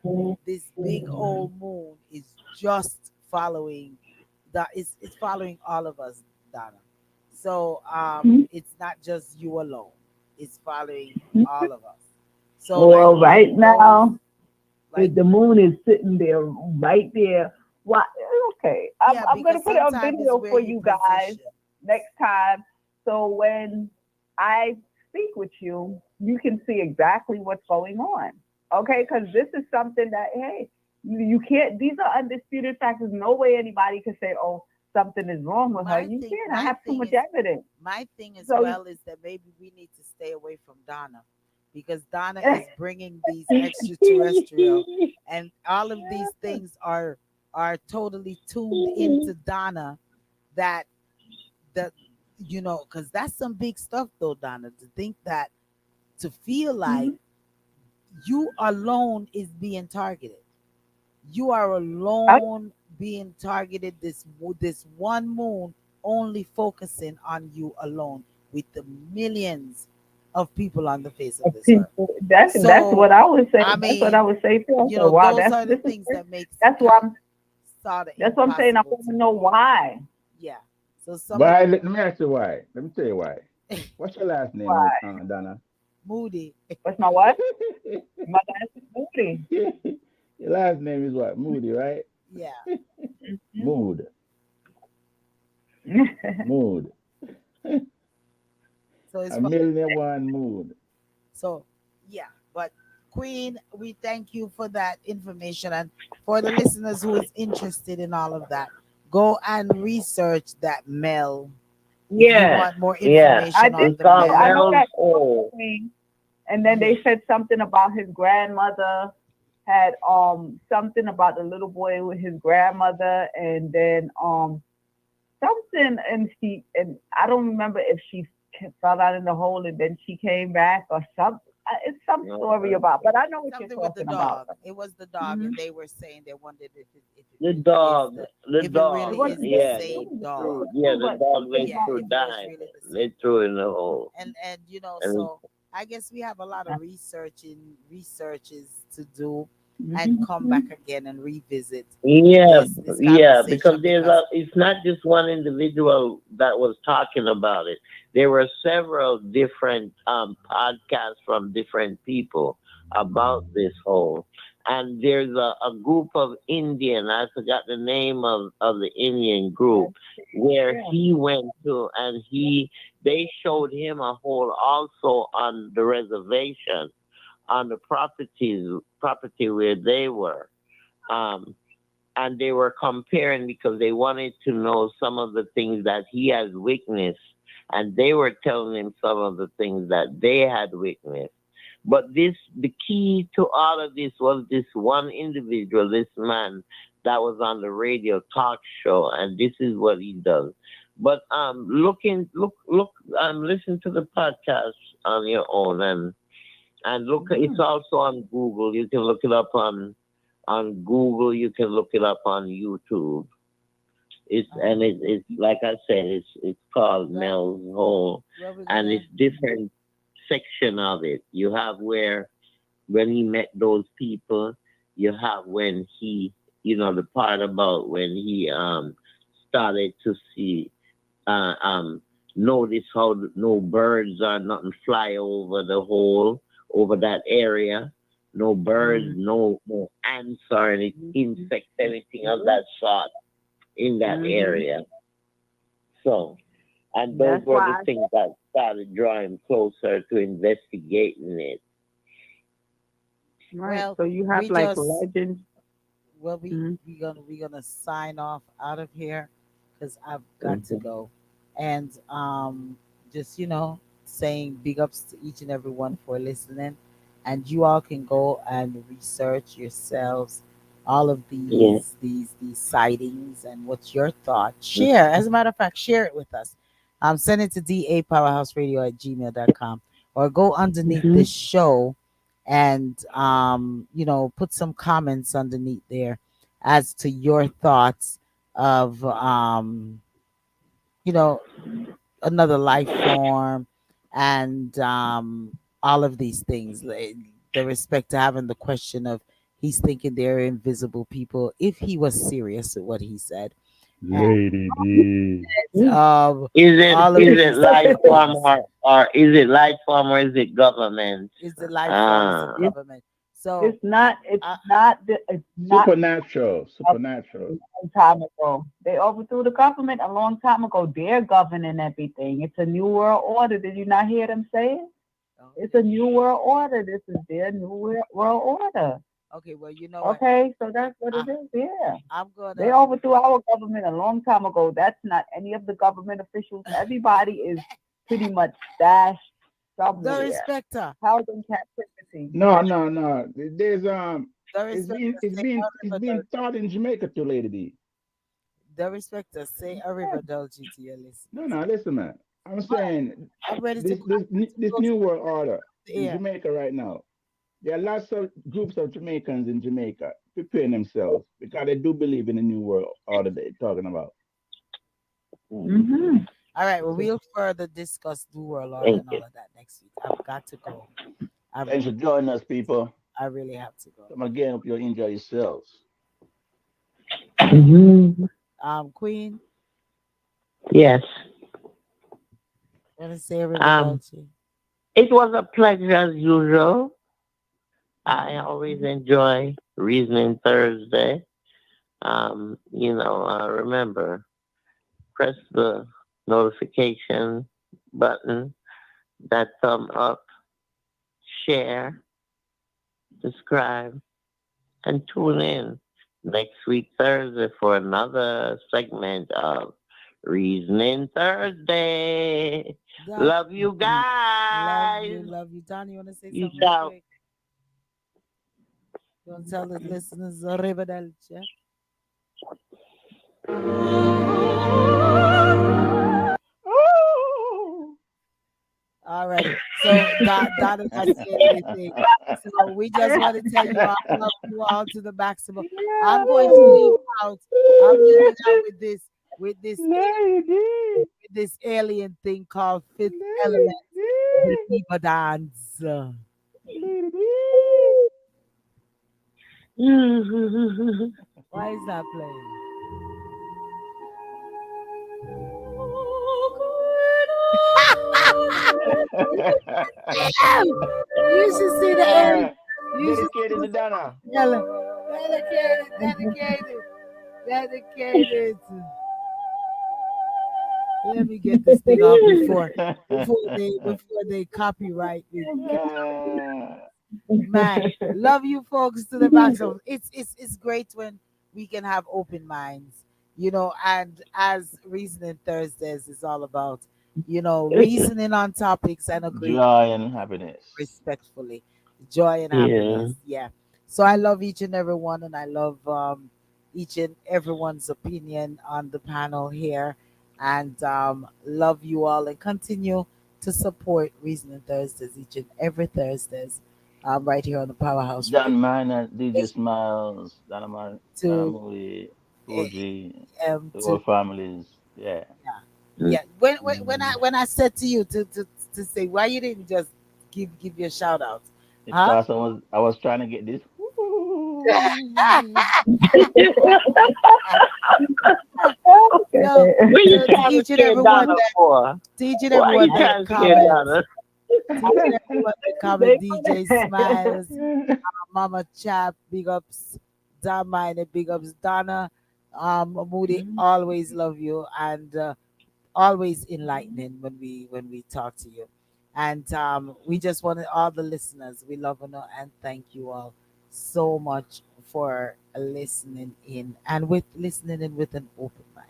this big old moon is just following it's following all of us, Donna. So it's not just you alone, it's following all of us. So like Well, when right it goes now, like the moon is sitting there, right there. Why? Okay, yeah, I'm gonna because put a sometimes it's video where for you you guys position. next time. So when I speak with you, you can see exactly what's going on. Okay, because this is something that hey, you can't. These are undisputed facts. There's no way anybody can say, "Oh, something is wrong with her." my You thing can't. I my have too thing much is evidence. my thing as So. well is that maybe we need to stay away from Donna because Donna is bringing these extraterrestrial and all of these things are totally tuned into Donna that that because that's some big stuff though, Donna, to think that to feel like you alone is being targeted. You are alone being targeted. This one moon only focusing on you alone with the millions of people on the face of this earth. People. That's So, what I would say. I That's what I mean, would say too. I said, wow, those are the this is things that makes it that's why kind I'm sort of that's what I'm saying. I impossible want to to know believe. why. Yeah. So some of Why? Let me ask you why. Let me tell you why. What's your last name, Why? Donna? Moody. What's my what? My last is Moody. Your last name is what? Moody, right? Yeah. Mood. Mood. So it's A fun. million one mood. So, yeah, but Queen, we thank you for that information. And for the listeners who is interested in all of that, go and research that Mel. If you yeah, want more yeah. I information did on It's the see called that. I Mel, know Mel's that Oh. thing. And then yeah, they said something about his grandmother had something about the little boy with his grandmother, and then something, and I don't remember if she fell out in the hole and then she came back or something. It's some story about, but I know what you're something with the talking about. dog. It was the dog, Mm-hmm. and they were saying they wondered The if it is dog, the if it It really dog, is wasn't the just yeah, same it dog. was yeah, two, the but dog something went Yeah, about through, if it was died. really the same They dog. threw in the hole, And and so I guess we have a lot of researches to do and come back Mhm. again and revisit Yeah, this yeah, because conversation there's because a, it's not just one individual that was talking about it. There were several different podcasts from different people about this whole. And there's a group of Indian, I forgot the name of the Indian group, That's where yeah. he went to and they showed him a hole also on the reservation, on the property where they were. Um, and they were comparing because they wanted to know some of the things that he has witnessed, and they were telling him some of the things that they had witnessed. But the key to all of this was this one individual, this man that was on the radio talk show, and this is what he does. But listen to the podcast on your own, and look, it's Mm. also on Google. You can look it up on Google. You can look it up on YouTube. It's like I said, it's called well, Mel's Hole, well, we're and gonna it's different section of it. You have where when he met those people. You have when he, the part about when he started to see uh, um, notice how no birds or nothing fly over the hole, over that area. No birds, Mm. no ants or any Mhm. insects, anything of Yeah. that sort in that Mhm. area. So, and those That's were the why I things that started drawing closer to investigating it. right. well So you have we like just legends. well Mhm. we're gonna sign off out of here because I've got to Hmm. go. And just saying big ups to each and every one for listening. And you all can go and research yourselves all of Yeah. these sightings and what's your thought. Share. As a matter of fact, share it with us. Send it to dapowerhouseradio at gmail.com or go underneath Mhm. this show and put some comments underneath there as to your thoughts of you know another life form and all of these things, the respect to having the question of he's thinking they're invisible people if he was serious with what he said, Lady D. and all of Is it these life form, things. or is it life form, or is it government? Is the life form, is it Ah, It's government? So it's not it's uh, not the it's not Supernatural. a Supernatural. long time ago. They overthrew the government a long time ago. They're governing everything. It's a new world order. Did you not hear them say it? It's a okay, new world order. This is their new world order. okay, well, you know what, Okay, so that's what I, it is. Yeah. I'm They gonna overthrew our government a long time ago. That's not any of the government officials. Everybody is pretty much stashed the somewhere. respecter, Held in captivity. No, no, no. There's the it's respecter been it's say been a it's river been taught in Jamaica too, Lady D. the respecter say a river dulce to your No, listeners. no, listen, man. I'm saying I'm ready to this go. this this Close new world order the in air. Jamaica right now. There are lots of groups of Jamaicans in Jamaica preparing themselves because they do believe in the new world order they're talking about. Mm-hmm. All right. Well, So we'll further discuss New World Order thank and you. all of that next week. I've got to go. I thanks for really, joining us, people. I really have to go. Come again, hope you enjoy yourselves. Hmm. Queen, Yes. want to say a river Um, dulce? it was a pleasure as usual. I always enjoy Reasoning Thursday. Remember, press the notification button, that thumb up, share, subscribe, and tune in next week Thursday for another segment of Reasoning Thursday. That Love you love guys. you, love you, Donnie. You want to say Peace something real out. quick? You want to tell the listeners a river dulce? Oh. Alrighty. So Dot is not saying anything. So we just want to tell you I love you all to the maximum. I'm going to leave Yeah. out. I'm leaving out with this Lady, with this alien thing called Fifth Element, lady, the diva dance. lady. Why is that playing? Damn! You should see the end. You should Dedicated to Donna. yell it. Dedicated. Let me get this thing off before they copyright me. Man, love you folks to the max. It's great when we can have open minds, and as Reasoning Thursdays is all about, reasoning on topics and agreeing Joy and happiness. respectfully, joy and Yeah. happiness. Yeah. So I love each and every one, and I love each and everyone's opinion on the panel here, and love you all, and continue to support Reasoning Thursdays each and every Thursdays, right here on the Powerhouse John Radio. Minor, DJ Smiles, Donna To Moody, eh, Fuji, to to our families. Yeah. yeah. When I said to you to say why you didn't just give your shout out, It's huh? because I was trying to get this. So, What you to trying to each and scare every one Donna that for? to each and Why everyone you that trying to scare comments, Donna? to each and everyone that comment, DJ Smiles, Mama Chap, big ups, Don Mine, big ups, Donna, Moody, always love you, and always enlightening when we talk to you. And we just wanted all the listeners, we love you and thank you all so much for listening in, and with listening in with an open mind.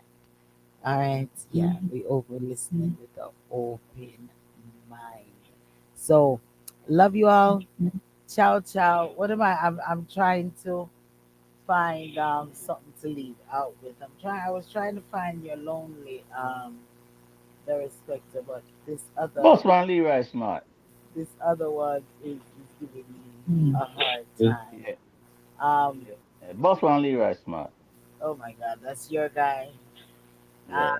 All right. Yeah, we over listening with an open mind. So love you all. Ciao ciao. What am I'm trying to find something to leave out with. I was trying to find your lonely the respecter, but Bossman Leroy Smart. this other one is giving me a hard time. Yeah. Um Bossman Leroy Smart. oh my god, that's your guy. Uh Yeah.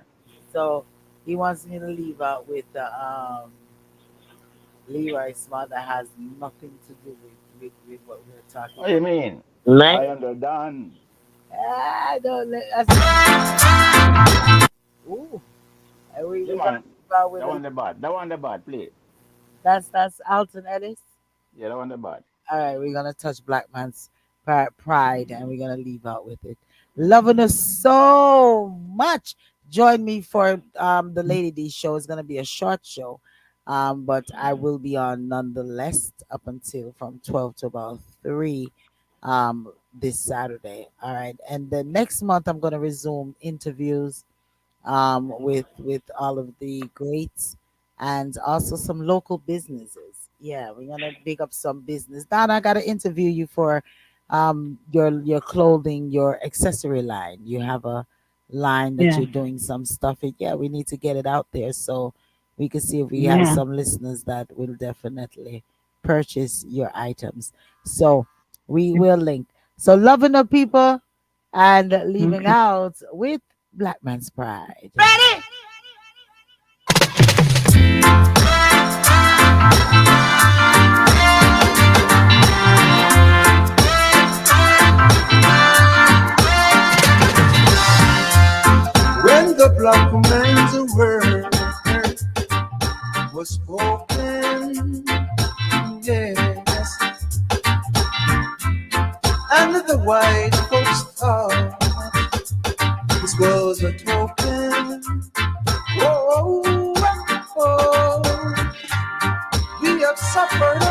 so he wants me to leave out with the Leroy Smart that has nothing to do with what we're talking What do you about. mean? Man, I underdone. I don't let us. Ooh, and Yeah, we gonna man. leave out with That one the bad. That one the bad. Play it. that's Alton Ellis. Yeah, that one the bad. All right, we're gonna touch Black Man's pride, and we're gonna leave out with it. Loving us so much. Join me for the Lady D show. It's gonna be a short show, but I will be on nonetheless up until from 12 to about 3 this Saturday. All right, and then next month I'm gonna resume interviews with all of the greats and also some local businesses. Yeah, we're gonna big up some business. Don, I gotta interview you for your clothing, your accessory line. You have a line that Yeah. you're doing some stuff. Yeah, we need to get it out there so we can see if we have Yeah. some listeners that will definitely purchase your items. So we will link. So loving the people and leaving Okay. out with Black Man's Pride. When the black man's word was spoken, yes, and the white folks thought this was a token. Oh, oh, we have suffered